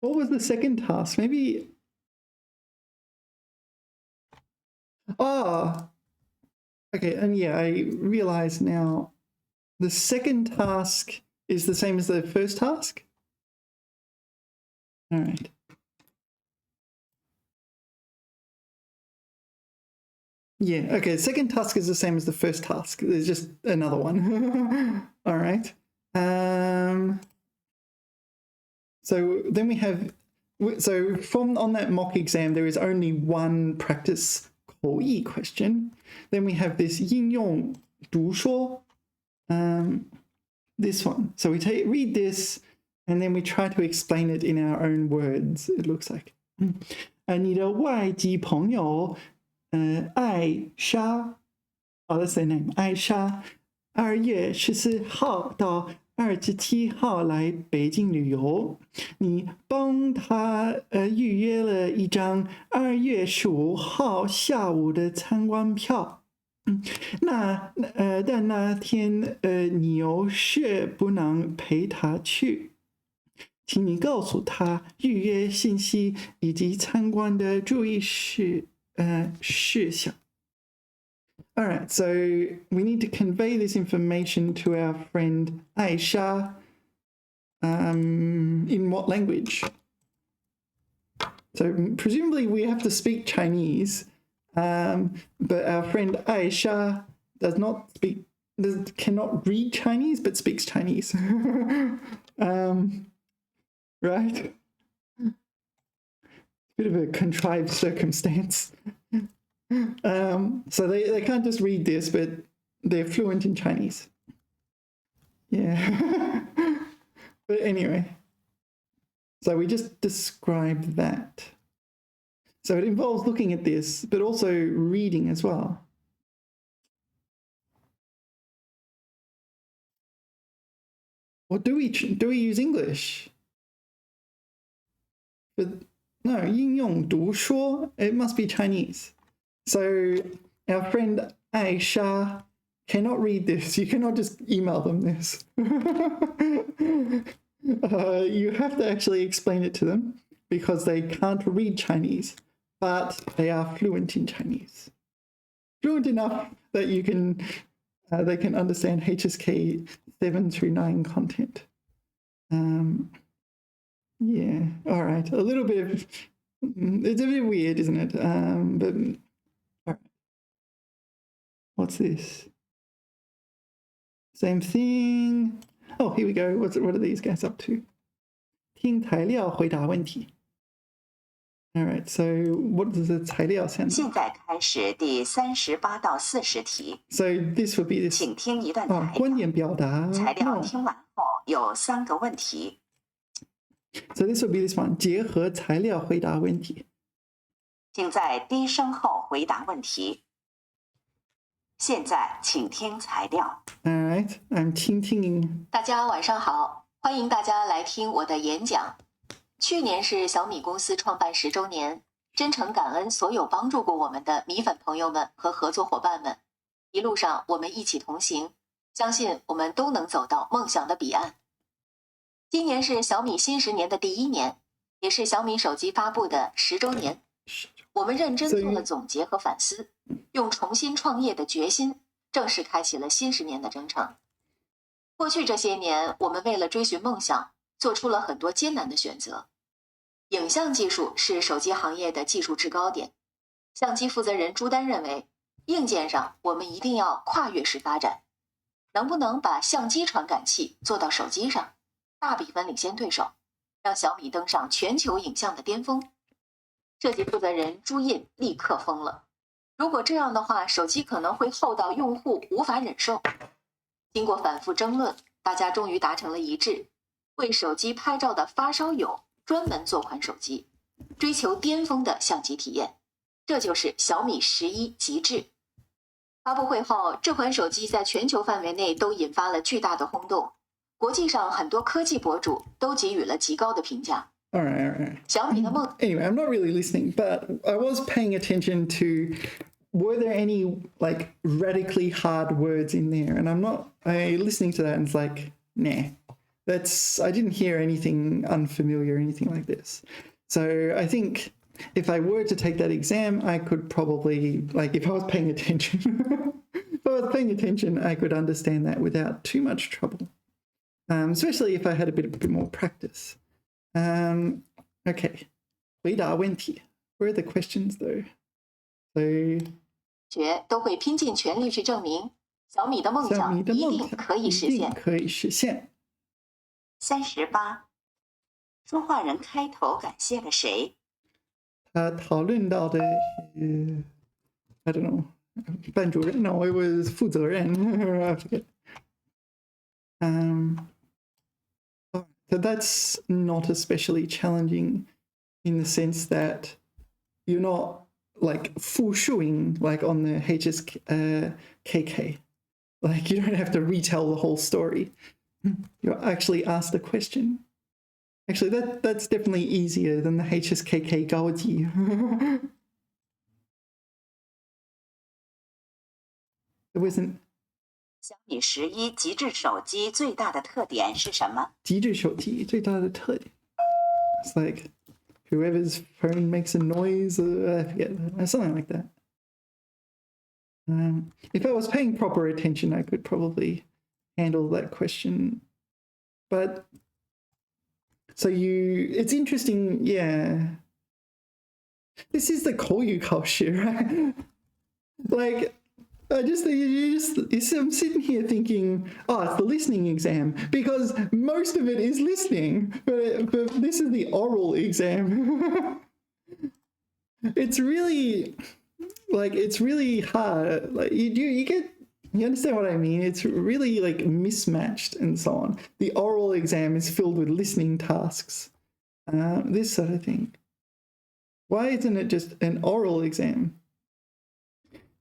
What was the second task? Maybe. Oh. Okay, and yeah, I realize now the second task is the same as the first task. All right. Yeah, okay, second task is the same as the first task. There's just another one. All right. So then we have, so from on that mock exam, there is only one practice 口译 question. Then we have this 应用读说, this one. So we read this and then we try to explain it in our own words, it looks like. 你的外籍朋友艾莎 oh, that's their name, 艾莎2月14号到27号来北京旅游，你帮他预约了一张2月15号下午的参观票。但那天你有事不能陪他去，请你告诉他预约信息以及参观的注意事项。All right, so we need to convey this information to our friend Aisha. In what language? So presumably we have to speak Chinese, but our friend Aisha cannot read Chinese, but speaks Chinese. Right? Bit of a contrived circumstance. So they can't just read this, but they're fluent in Chinese. Yeah. But anyway, so we just described that. So it involves looking at this, but also reading as well. Or do we use English? But no, 应用读说, it must be Chinese. So our friend Aisha cannot read this. You cannot just email them this. You have to actually explain it to them because they can't read Chinese, but they are fluent in Chinese. Fluent enough that you can, they can understand HSK 7-9 content. Yeah, all right. A little bit of, it's a bit weird, isn't it? But all right. What's this? Same thing. Oh, here we go. What are these guys up to? 听材料回答问题. All right, so what does the 材料 sound like? 现在开始第38到40题。 So this would be this. 请听一段材料。观点表达。材料听完后有3个问题。 So this would be this one. 结合材料回答问题。请在低声后回答问题。现在请听材料。 All right, I'm 倾听。大家晚上好，欢迎大家来听我的演讲。去年是小米公司创办10周年，真诚感恩所有帮助过我们的米粉朋友们和合作伙伴们。一路上我们一起同行，相信我们都能走到梦想的彼岸。今年是小米新10年的第1年，也是小米手机发布的10周年。我们认真做了总结和反思，用重新创业的决心，正式开启了新10年的征程。过去这些年，我们为了追寻梦想，做出了很多艰难的选择。影像技术是手机行业的技术制高点。相机负责人朱丹认为，硬件上我们一定要跨越式发展，能不能把相机传感器做到手机上，大比分领先对手，让小米登上全球影像的巅峰。设计负责人朱印立刻疯了，如果这样的话，手机可能会厚到用户无法忍受。经过反复争论，大家终于达成了一致，为手机拍照的发烧友专门做款手机，追求巅峰的相机体验。这就是小米11极致。发布会后，这款手机在全球范围内都引发了巨大的轰动，国际上很多科技博主都给予了极高的评价。All right. 小米的梦 Anyway, I'm not really listening, but I was paying attention to were there any like radically hard words in there? And I listening to that and it's like, nah, I didn't hear anything unfamiliar or anything like this. So I think if I were to take that exam, I could probably, like if I was paying attention, I could understand that without too much trouble, especially if I had a bit more practice. Okay, 回答问题. Where are the questions though? So 都会拼尽全力去证明小米的梦想一定可以实现。38，说话人开头感谢了谁？他讨论到的I don't know, 班主任 No, it was 负责人 I forget. So that's not especially challenging in the sense that you're not like 复述ing like on the HSKK. Like you don't have to retell the whole story. You're actually asked a question. Actually, that's definitely easier than the HSKK 高级. It wasn't. 小米11极致手机最大的特点是什么？极致手机最大的特点 It's like whoever's phone makes a noise, I forget, something like that. If I was paying proper attention, I could probably handle that question. But so it's interesting, yeah. This is the 口语考试, right? Like, I'm sitting here thinking, oh, it's the listening exam because most of it is listening, but this is the oral exam. It's really hard. Like you understand what I mean? It's really like mismatched and so on. The oral exam is filled with listening tasks, this sort of thing. Why isn't it just an oral exam?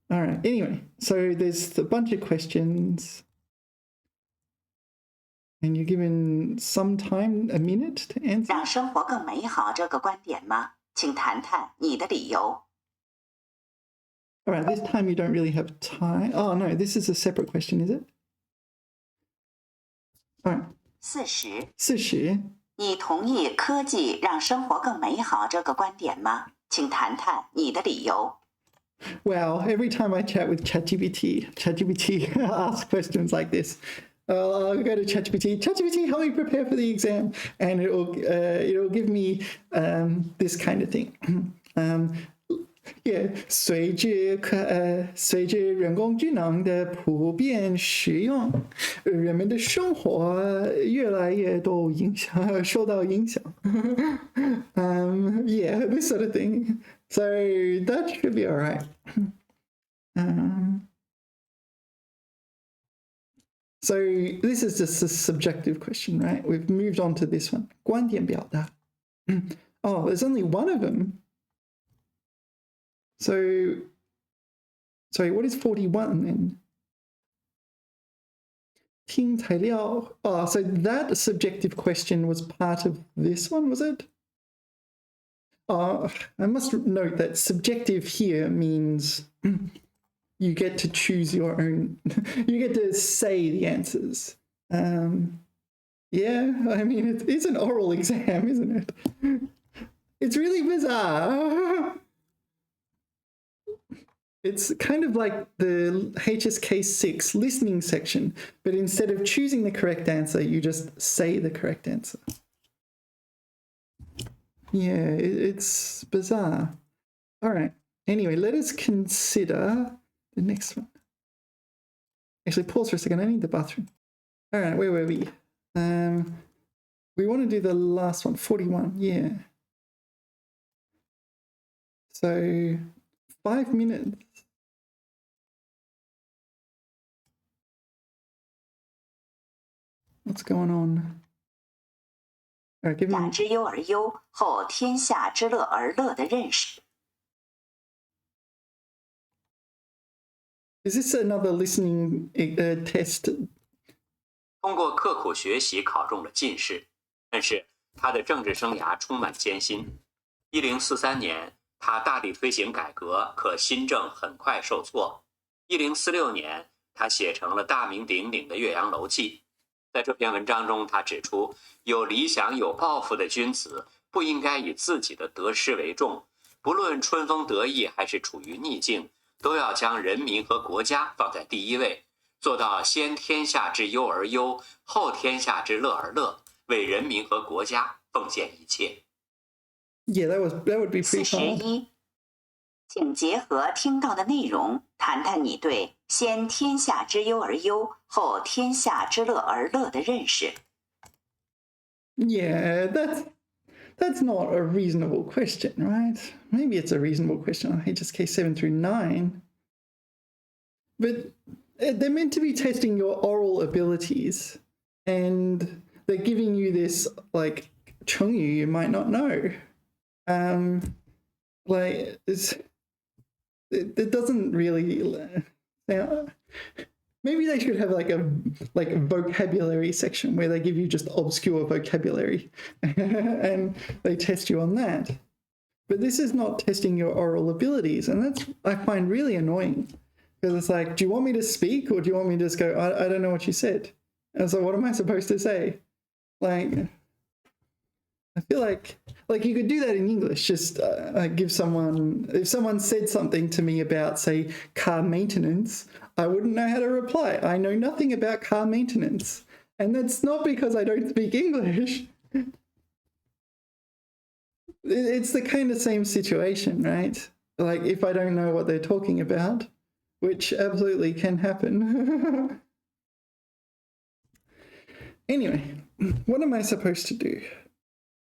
All right, anyway, so there's a bunch of questions and you're given some time, a minute to answer. 让生活更美好这个观点吗？请谈谈你的理由。All right, this time you don't really have time. Oh, no, this is a separate question, is it? All right. 40，你同意科技让生活更美好这个观点吗？请谈谈你的理由。Wow, every time I chat with ChatGPT asks questions like this. I'll go to ChatGPT, help me prepare for the exam, and it'll give me this kind of thing. Yeah, 随着人工智能的普遍使用，人们的生活越来越多受到影响。Yeah, this sort of thing. So that should be all right. So this is just a subjective question, right? We've moved on to this one. 观点表达. Oh, there's only one of them. So, sorry, what is 41 then? 听材料. Oh, so that subjective question was part of this one, was it? I must note that subjective here means you get to choose your own, you get to say the answers. Yeah, I mean, it is an oral exam, isn't it? It's really bizarre. It's kind of like the HSK6 listening section, but instead of choosing the correct answer, you just say the correct answer. Yeah, it's bizarre. All right. Anyway, let us consider the next one. Actually, pause for a second. I need the bathroom. All right, where were we? We want to do the last one, 41. Yeah. So 5 minutes. What's going on? give 下 me. 之忧而忧，后天下之乐而乐的认识。 Is this another listening test? 通过刻苦学习考中了进士，但是他的政治生涯充满艰辛。1043年，他大力推行改革，可新政很快受挫。1046年，他写成了大名鼎鼎的《岳阳楼记》。在这篇文章中，他指出，有理想、有抱负的君子不应该以自己的得失为重，不论春风得意还是处于逆境，都要将人民和国家放在第一位，做到先天下之忧而忧，后天下之乐而乐，为人民和国家奉献一切。Yeah, that would be pretty hard. 41，请结合听到的内容，谈谈你对先天下之忧而忧，后天下之乐而乐的认识。 Yeah, that's not a reasonable question, right? Maybe it's a reasonable question on HSK7-9. But they're meant to be testing your oral abilities, and they're giving you this, like, 成语 you might not know. Like, it doesn't really sound... Maybe they should have like a vocabulary section where they give you just obscure vocabulary and they test you on that. But this is not testing your oral abilities, and that's, I find, really annoying, because it's like, do you want me to speak, or do you want me to just go, I don't know what you said? And so what am I supposed to say? Like, I feel like you could do that in English. Just give someone, if someone said something to me about, say, car maintenance, I wouldn't know how to reply. I know nothing about car maintenance. And that's not because I don't speak English. It's the kind of same situation, right? Like, if I don't know what they're talking about, which absolutely can happen. Anyway, what am I supposed to do?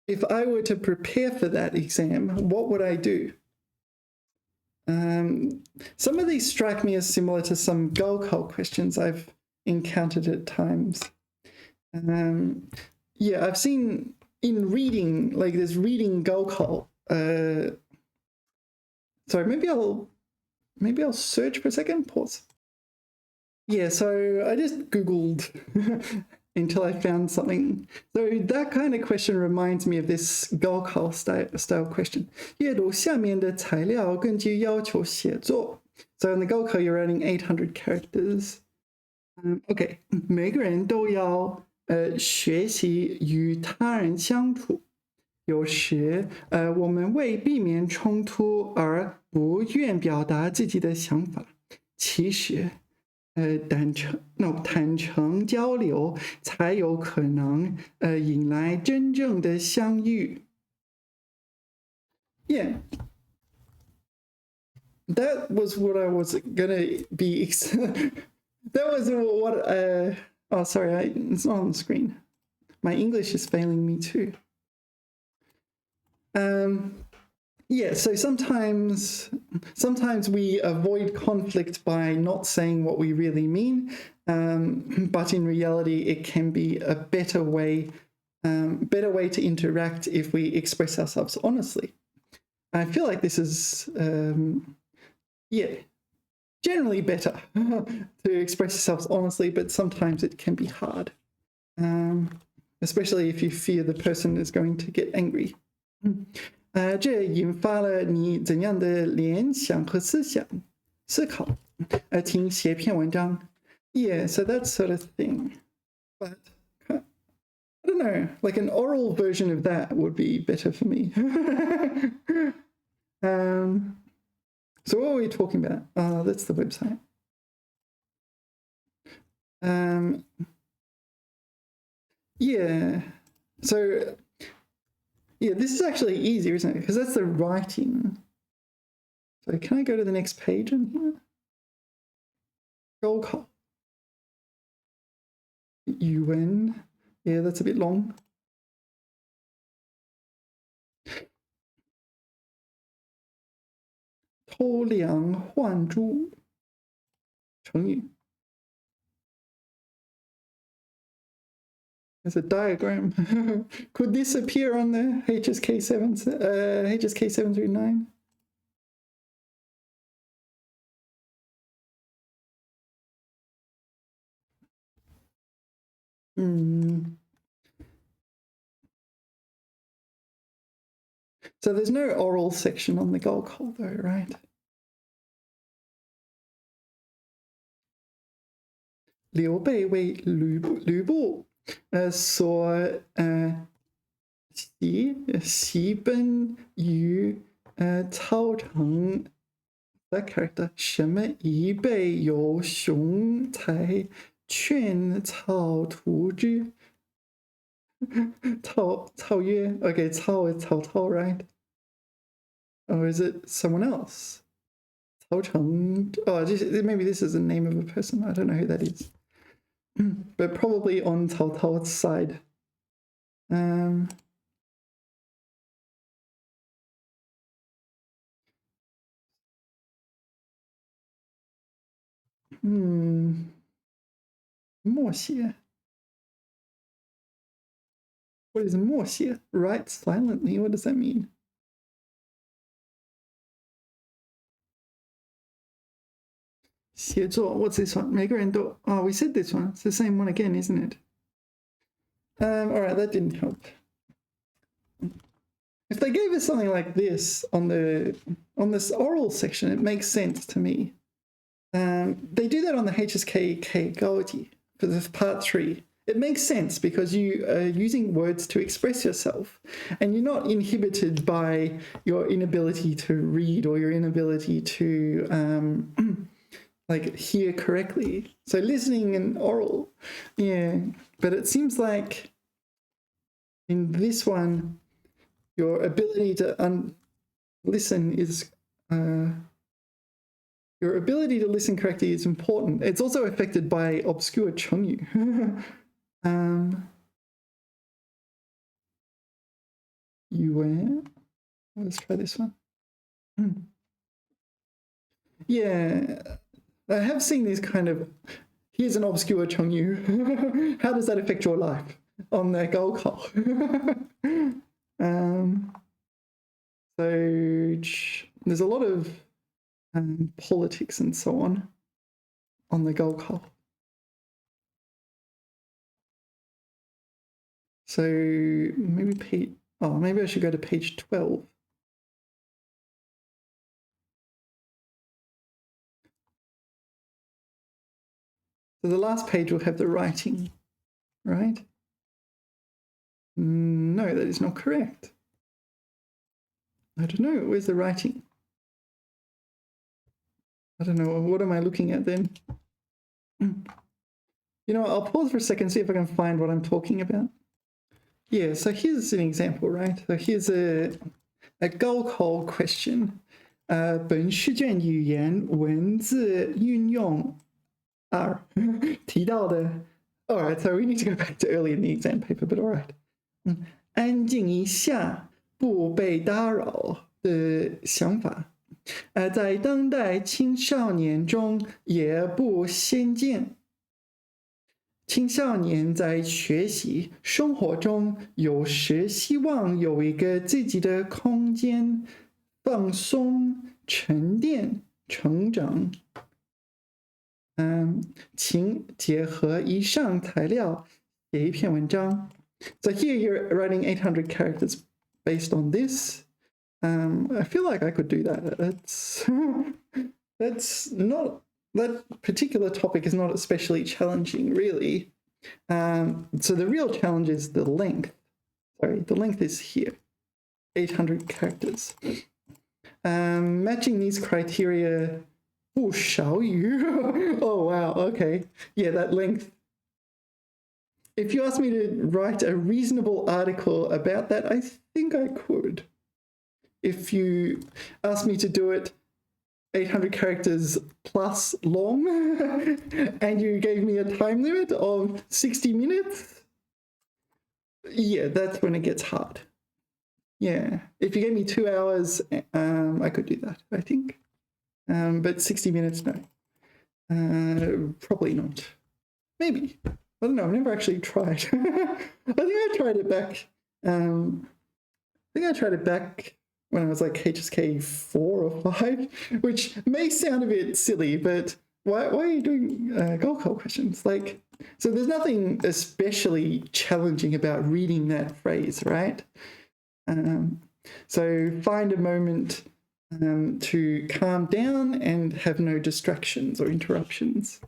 If I were to prepare for that exam, what would I do? Some of these strike me as similar to some Gaokao questions I've encountered at times. Yeah, I've seen in reading, like there's reading Gaokao. Sorry, maybe I'll search for a second. Pause. Yeah, so I just Googled until I found something. So that kind of question reminds me of this Gaokao style question. 阅读下面的材料，根据要求写作. So in the Gaokao, you're writing 800 characters. Okay, 每个人都要学习与他人相处。有时我们为避免冲突而不愿表达自己的想法。其实坦诚交流才有可能引来真正的相遇。Yeah, that was what I was gonna be. That was what. Oh, sorry, it's not on the screen. My English is failing me too. Yeah, so sometimes we avoid conflict by not saying what we really mean, but in reality, it can be a better way to interact if we express ourselves honestly. I feel like this is, yeah, generally better to express yourselves honestly, but sometimes it can be hard, especially if you fear the person is going to get angry. 这引发了你怎样的联想和思考？请写篇文章。Yeah, so that sort of thing. But I don't know, like an oral version of that would be better for me. So what are we talking about? Oh, that's the website. Yeah, so yeah, this is actually easier, isn't it? Because that's the writing. So can I go to the next page in here? Gaokao. UN. Yeah, that's a bit long. Tou liang huan zhu. 成语. as a diagram. Could this appear on the HSK7-9? So there's no oral section on the goal call though, right? 刘备为吕布所袭奔于操城 that character 什么以备有雄才劝操图之操曰 okay 操is 曹操 right? Or is it someone else? 曹成 oh maybe this is the name of a person. I don't know who that is. But probably on Cao Cao's side. What is 默写? Write silently. What does that mean? What's this one? Oh, we said this one. It's the same one again, isn't it? All right, that didn't help. If they gave us something like this on this oral section, it makes sense to me. They do that on the HSK Gaudi for the part 3. It makes sense because you are using words to express yourself and you're not inhibited by your inability to read or your inability to like hear correctly. So listening and oral, yeah. But it seems like in this one, your ability to listen is your ability to listen correctly is important. It's also affected by obscure Chengyu. Let's try this one. Yeah, I have seen these kind of, here's an obscure Chengyu. How does that affect your life on the goal call? So there's a lot of politics and so on the goal call. So maybe maybe I should go to page 12. So the last page will have the writing, right? No, that is not correct. I don't know, where's the writing? I don't know, what am I looking at then? You know, I'll pause for a second, see if I can find what I'm talking about. Yeah, so here's an example, right? So here's a goal call question. 本试卷语言文字运用2提到的 all right, so we need to go back to early in the exam paper, but all right. 安静一下，不被打扰的想法，在当代青少年中也不鲜见。青少年在学习生活中有时希望有一个自己的空间，放松、沉淀、成长。请结合以上材料写一篇文章。So here you're writing 800 characters based on this. I feel like I could do that. That's not, that particular topic is not especially challenging, really. So the real challenge is the length. Sorry, the length is here, 800 characters. Matching these criteria, 不少于 oh wow, okay. Yeah, that length. If you ask me to write a reasonable article about that, I think I could. If you ask me to do it 800 characters plus long and you gave me a time limit of 60 minutes, yeah, that's when it gets hard. Yeah, if you gave me 2 hours, I could do that, I think. But 60 minutes, no. Probably not. Maybe. I don't know, I've never actually tried. I think I tried it back. When I was like HSK 4 or 5, which may sound a bit silly, but why are you doing goal call questions? Like, so there's nothing especially challenging about reading that phrase, right? So find a moment to calm down and have no distractions or interruptions.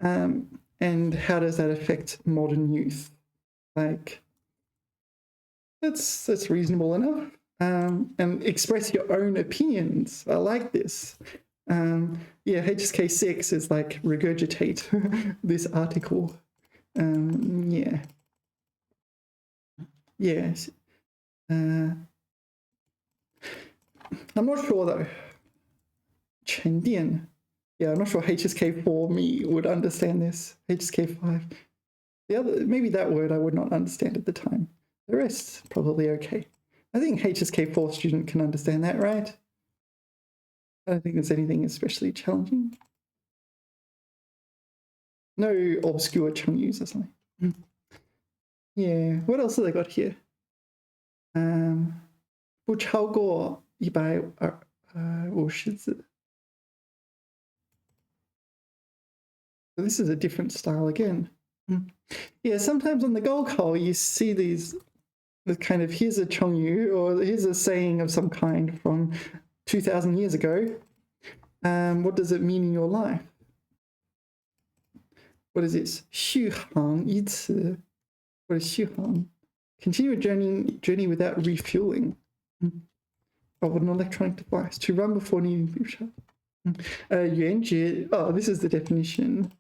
And how does that affect modern youth? Like, that's reasonable enough. And express your own opinions. I like this. Yeah, HSK6 is like regurgitate this article. Yeah. Yes. I'm not sure though. 沉淀. Yeah, I'm not sure HSK4 me would understand this. HSK5. The other, maybe that word I would not understand at the time. The rest, probably okay. I think HSK4 student can understand that, right? I don't think there's anything especially challenging. No obscure Chinese or something. Yeah, what else have they got here? 不超过150字. So this is a different style again. Yeah, sometimes on the goal call you see these kind of, here's a Chongyu or here's a saying of some kind from 2,000 years ago. What does it mean in your life? What is this? 续航一词. What is 续航? Continue a journey without refueling. Of an electronic device. To run before needing to be shut. 原节, oh, this is the definition.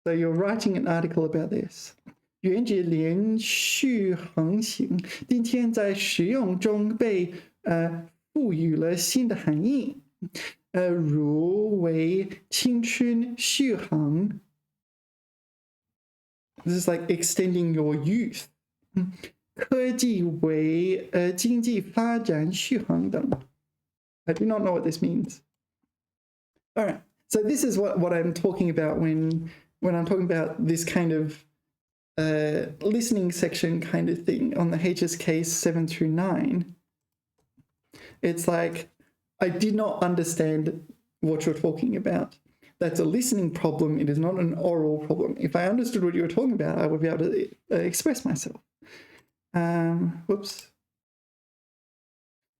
So you're writing an article about this. 原节连续航行今天在使用中被赋予了新的含义，如为青春续航。This is like extending your youth. 科技为经济发展续航等。I do not know what this means. All right, so this is what I'm talking about when I'm talking about this kind of listening section kind of thing on the HSK 7-9. It's like, I did not understand what you're talking about. That's a listening problem. It is not an oral problem. If I understood what you were talking about, I would be able to express myself. Whoops.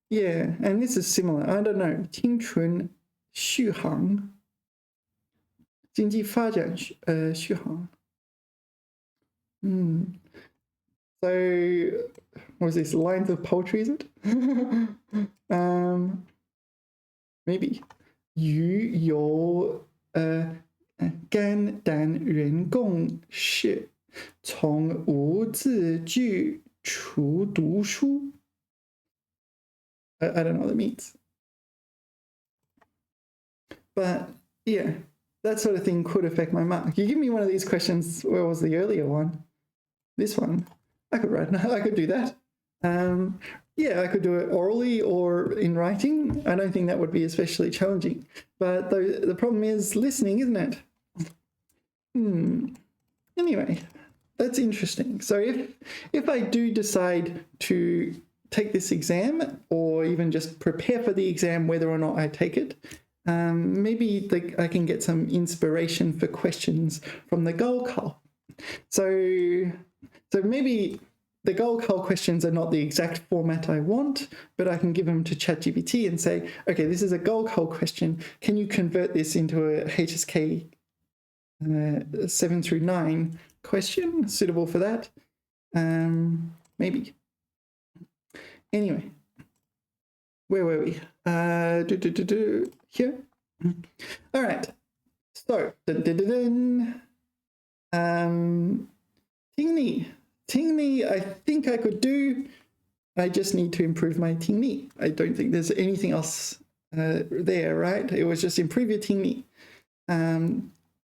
Yeah, and this is similar. I don't know. 青春续航. 经济发展续航. So, what is this? Lines of poetry, is it? Maybe. 与有肝胆人共事，从无字句除读书。I don't know what that means. But yeah, that sort of thing could affect my mark. You give me one of these questions, where was the earlier one? This one. I could do that. Yeah, I could do it orally or in writing. I don't think that would be especially challenging. But the problem is listening, isn't it? Anyway, that's interesting. So if I do decide to take this exam or even just prepare for the exam, whether or not I take it, maybe I can get some inspiration for questions from the goal call. So maybe the goal call questions are not the exact format I want, but I can give them to ChatGPT and say, okay, this is a goal call question. Can you convert this into a HSK 7-9 question suitable for that? Maybe. Anyway, where were we? Here. All right. So, Ting Ni, I think I could do. I just need to improve my Ting Ni. I don't think there's anything else there, right? It was just improve your Ting Ni,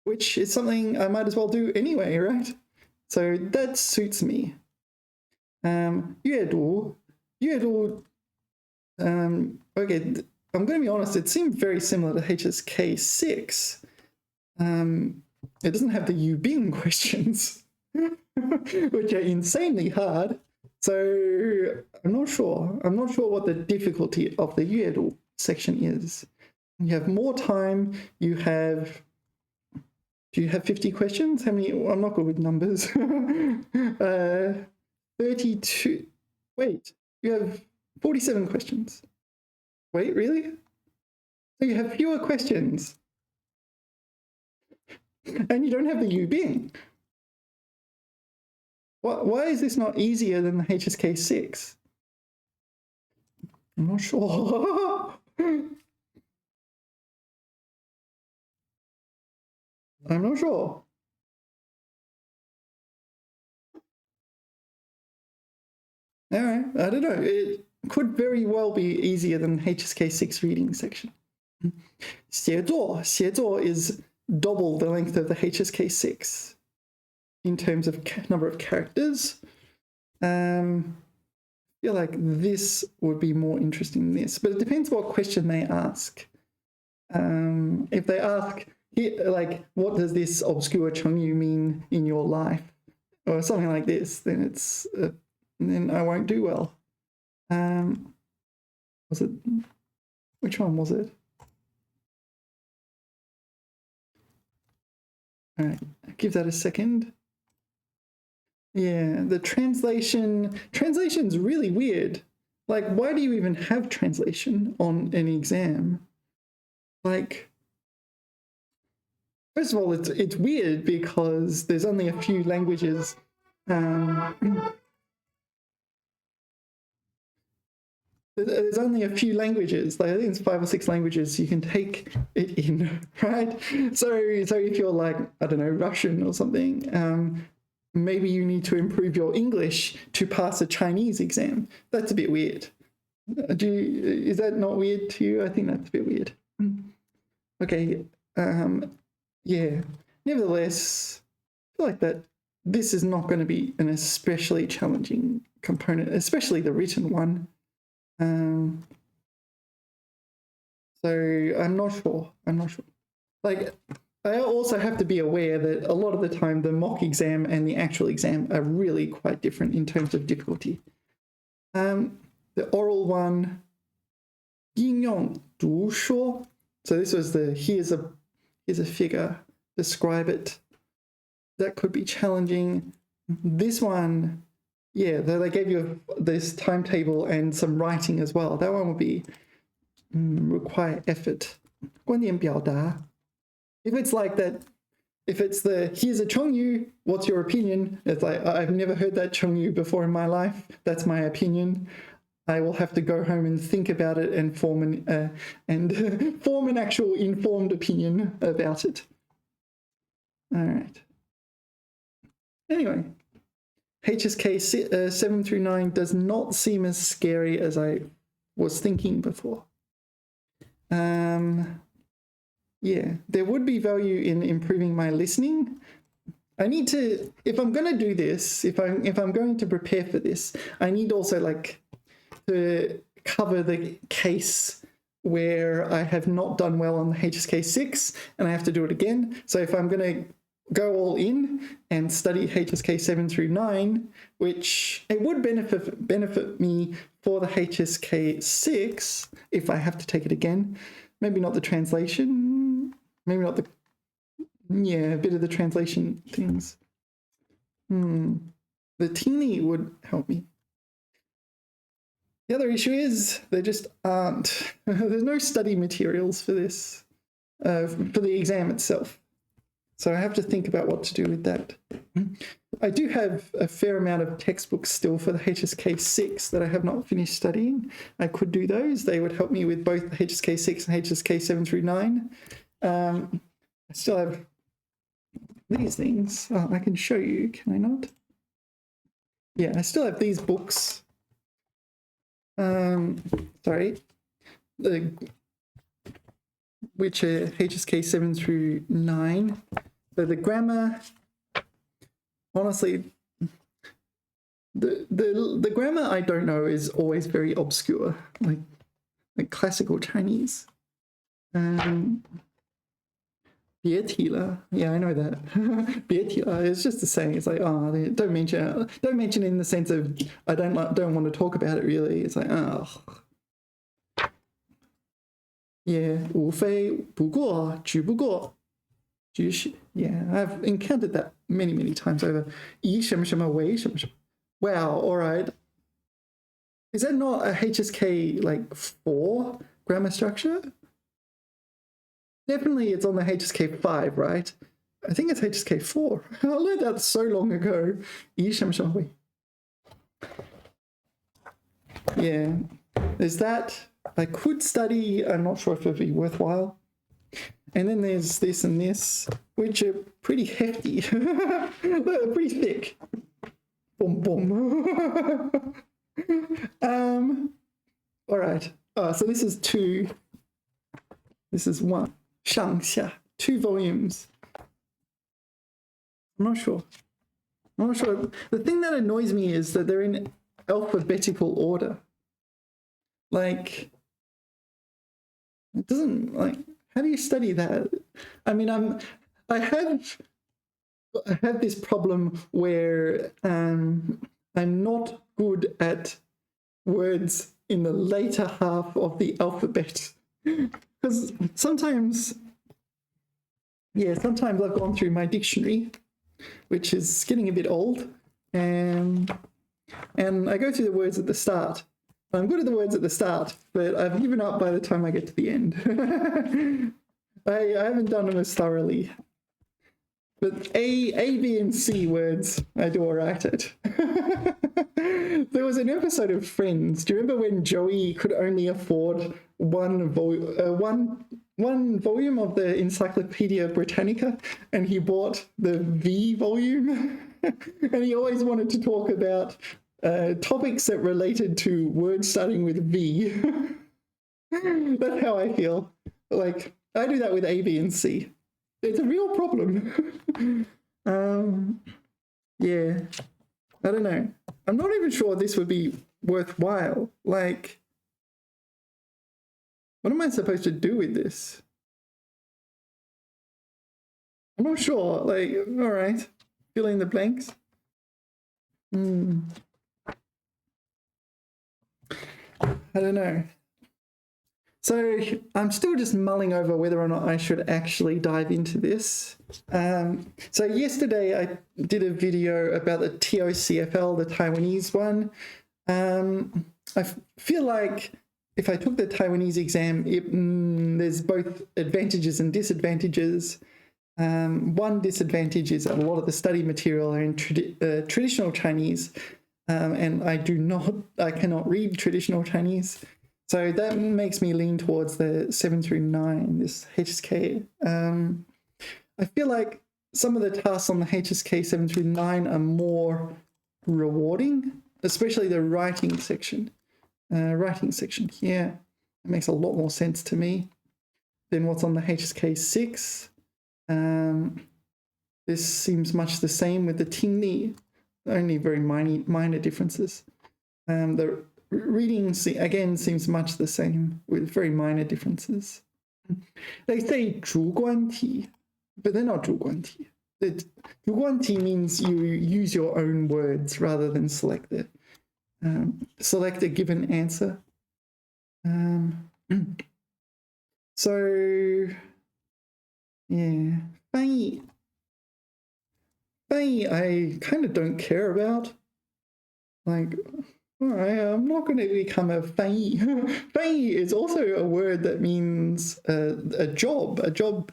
which is something I might as well do anyway, right? So that suits me. 阅读, okay, I'm going to be honest, it seemed very similar to HSK6. It doesn't have the you been questions, which are insanely hard. So I'm not sure. I'm not sure what the difficulty of the 阅读 section is. You have more time. You have. Do you have 50 questions? How many? I'm not good with numbers. 32. Wait, you have 47 questions. Wait, really? So you have fewer questions. And you don't have the you been. Why is this not easier than the HSK6? I'm not sure. I'm not sure. All right, I don't know. It could very well be easier than HSK6 reading section. 写作 is double the length of the HSK6 in terms of number of characters. I feel like this would be more interesting than this, but it depends what question they ask. If they ask, like, what does this obscure Chengyu mean in your life, or something like this, then it's then I won't do well. Was it? Which one was it? All right, give that a second. Yeah, the translation's really weird. Like, why do you even have translation on an exam? Like, first of all, it's weird because there's only a few languages. There's only a few languages, like I think it's 5 or 6 languages you can take it in, right? So if you're like, I don't know, Russian or something, maybe you need to improve your English to pass a Chinese exam. That's a bit weird. Is that not weird to you? I think that's a bit weird. Okay, yeah. Nevertheless, I feel like that this is not going to be an especially challenging component, especially the written one. So I'm not sure. Like, I also have to be aware that a lot of the time the mock exam and the actual exam are really quite different in terms of difficulty. The oral one, 应用读说. So this was the here's a figure, describe it. That could be challenging. This one, yeah, they gave you this timetable and some writing as well. That one would be require effort. 观点表达. If it's like that, if it's the here's a Chengyu, what's your opinion? It's like, I've never heard that Chengyu before in my life. That's my opinion. I will have to go home and think about it and form an actual informed opinion about it. All right. Anyway, HSK 7-9 does not seem as scary as I was thinking before. Yeah, there would be value in improving my listening. I need to, if I'm going to do this, if I'm going to prepare for this, I need also like to cover the case where I have not done well on the HSK6 and I have to do it again. So if I'm going to go all in and study HSK 7-9, which it would benefit me for the HSK6 if I have to take it again. Maybe not the translation, maybe not a bit of the translation things. The teeny would help me. The other issue is there just aren't, there's no study materials for this, for the exam itself. So I have to think about what to do with that. I do have a fair amount of textbooks still for the HSK6 that I have not finished studying. I could do those. They would help me with both the HSK6 and HSK 7-9. I still have these things. Oh, I can show you, can I not? Yeah, I still have these books. Sorry. Which are HSK 7-9. So the grammar, honestly, the grammar I don't know is always very obscure, like classical Chinese. 别提了. Yeah, I know that. 别提了. It's just the saying. It's like, oh, don't mention it in the sense of I don't want to talk about it really. It's like, oh. Yeah, 无非不过只不过只是. Yeah, I've encountered that many times over. 以什么什么为什么什么. Wow, all right. Is that not a HSK like 4 grammar structure? Definitely it's on the HSK5, right? I think it's HSK4. I learned that so long ago. 以什么什么为. Yeah, there's that. I could study. I'm not sure if it'd be worthwhile. And then there's this and this, which are pretty hefty. They're pretty thick. Boom, boom. All right. So this is 2. This is 1. 上下. 2 volumes. I'm not sure. The thing that annoys me is that they're in alphabetical order. Like, it doesn't, like, how do you study that? I mean, I have this problem where I'm not good at words in the later half of the alphabet. Because sometimes I've gone through my dictionary, which is getting a bit old, and I go through the words at the start. I'm good at the words at the start, but I've given up by the time I get to the end. I haven't done them as thoroughly. But A, B, and C words, I do all right at. There was an episode of Friends. Do you remember when Joey could only afford one volume of the Encyclopedia Britannica, and he bought the V volume? And he always wanted to talk about topics that related to words starting with V. That's how I feel. Like, I do that with A, B, and C. It's a real problem. Yeah, I don't know. I'm not even sure this would be worthwhile. Like, what am I supposed to do with this? I'm not sure. Like, all right, fill in the blanks. I don't know. So I'm still just mulling over whether or not I should actually dive into this. So yesterday I did a video about the TOCFL, the Taiwanese one. I feel like if I took the Taiwanese exam, there's both advantages and disadvantages. One disadvantage is that a lot of the study material are in traditional Chinese, and I cannot read traditional Chinese. So that makes me lean towards the 7 through 9, this HSK. I feel like some of the tasks on the HSK 7 through 9 are more rewarding, especially the writing section. Yeah, it makes a lot more sense to me than what's on the HSK 6. This seems much the same with the Tingli, only very minor differences. The reading, again, seems much the same with very minor differences. They say 主观题, but they're not 主观题. 主观题 means you use your own words rather than select a given answer. So, yeah, 翻译 I kind of don't care about. Like, all right, I'm not going to become a 翻译. 翻译 is also a word that means a job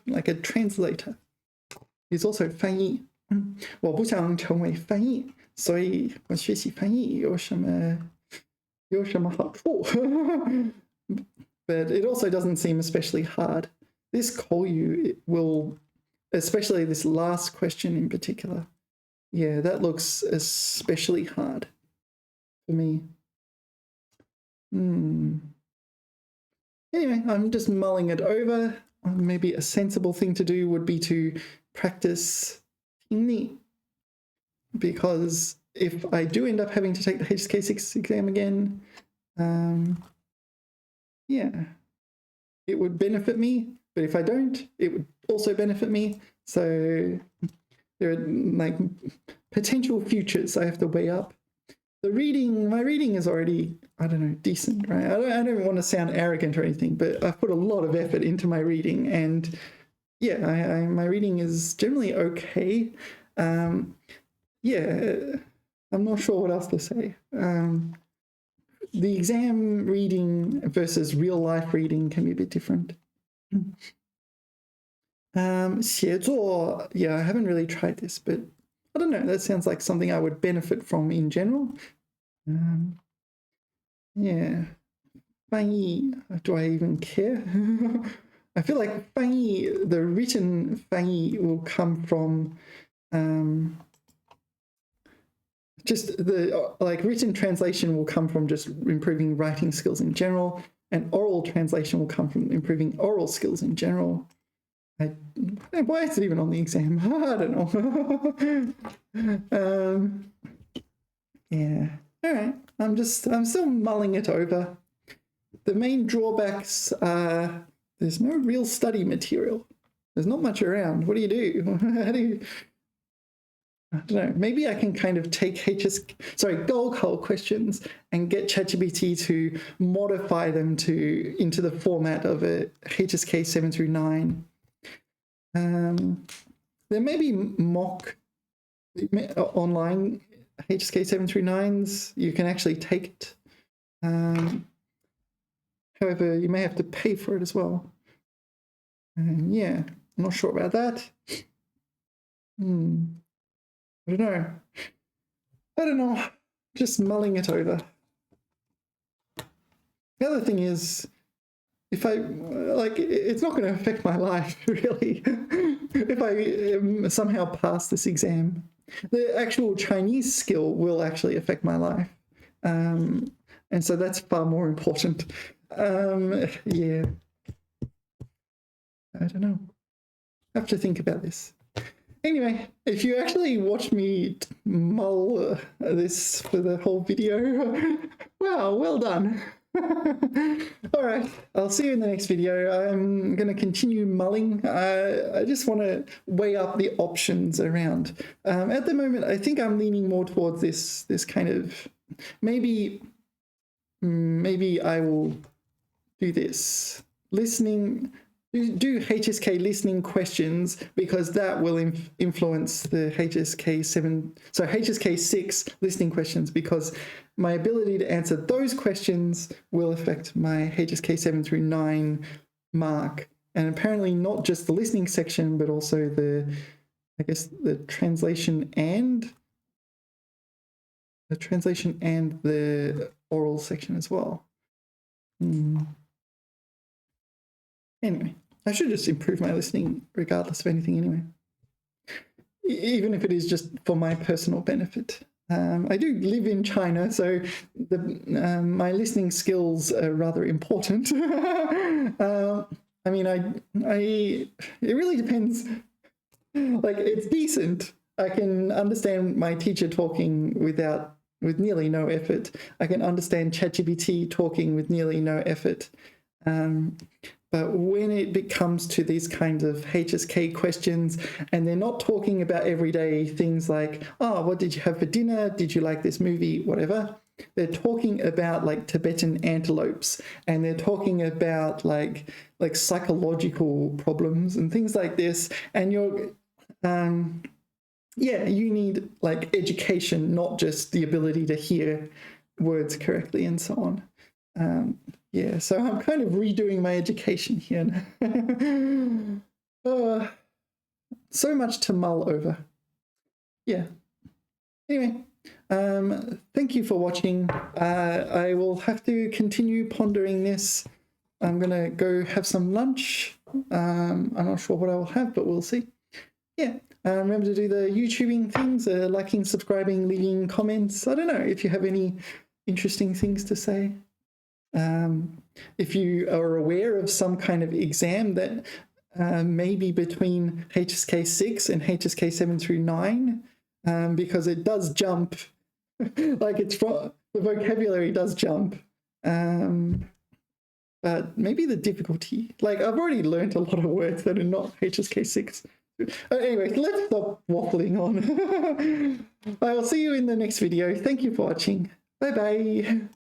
like a translator. It's also 翻译. 我不想成为翻译，所以我学习翻译有什么好处? But it also doesn't seem especially hard. This 口语 will, especially this last question in particular, yeah, that looks especially hard for me. Anyway, I'm just mulling it over. Maybe a sensible thing to do would be to practice 听力, because if I do end up having to take the HSK6 exam again, yeah, it would benefit me but if I don't, it would also benefit me. So there are like potential futures I have to weigh up. My reading is already, I don't know, decent, right? I don't want to sound arrogant or anything, but I've put a lot of effort into my reading, and yeah, my reading is generally okay. Yeah, I'm not sure what else to say. The exam reading versus real life reading can be a bit different. 写作, yeah, I haven't really tried this, but I don't know, that sounds like something I would benefit from in general. Yeah, 翻译, do I even care? I feel like 翻译, the written 翻译 will come from just the like written translation will come from just improving writing skills in general, and oral translation will come from improving oral skills in general. Why is it even on the exam? I don't know. Yeah. All right. I'm still mulling it over. The main drawbacks are there's no real study material. There's not much around. What do you do? How do you? I don't know. Maybe I can kind of take Goal questions and get ChatGPT to modify them into the format of a HSK 7-9. There may be mock online HSK 7-9s. You can actually take it. However, you may have to pay for it as well. Yeah, I'm not sure about that. I don't know. Just mulling it over. The other thing is, if I, like, it's not going to affect my life, really, if I somehow pass this exam. The actual Chinese skill will actually affect my life. And so that's far more important. Yeah. I don't know. I have to think about this. Anyway, if you actually watch me mull this for the whole video, wow, well done. All right, I'll see you in the next video. I'm going to continue mulling. I just want to weigh up the options around. At the moment, I think I'm leaning more towards this kind of, maybe I will do this. Do HSK listening questions, because that will influence the HSK 6 listening questions, because my ability to answer those questions will affect my HSK 7-9 mark. And apparently not just the listening section, but also the translation and the oral section as well. Anyway, I should just improve my listening regardless of anything anyway. Even if it is just for my personal benefit. I do live in China, so my listening skills are rather important. I mean, it really depends. Like, it's decent. I can understand my teacher talking with nearly no effort. I can understand ChatGPT talking with nearly no effort. But when it comes to these kinds of HSK questions, and they're not talking about everyday things like, oh, what did you have for dinner? Did you like this movie? Whatever. They're talking about like Tibetan antelopes, and they're talking about like psychological problems and things like this. And you need like education, not just the ability to hear words correctly and so on. Yeah, so I'm kind of redoing my education here. So much to mull over. Yeah. Anyway, thank you for watching. I will have to continue pondering this. I'm going to go have some lunch. I'm not sure what I will have, but we'll see. Yeah. Remember to do the YouTubing things, liking, subscribing, leaving comments. I don't know if you have any interesting things to say. If you are aware of some kind of exam that maybe between HSK 6 and HSK 7-9, because it does jump, like the vocabulary does jump. but maybe the difficulty. Like, I've already learned a lot of words that are not HSK6. Anyway, let's stop waffling on. I will see you in the next video. Thank you for watching. Bye bye.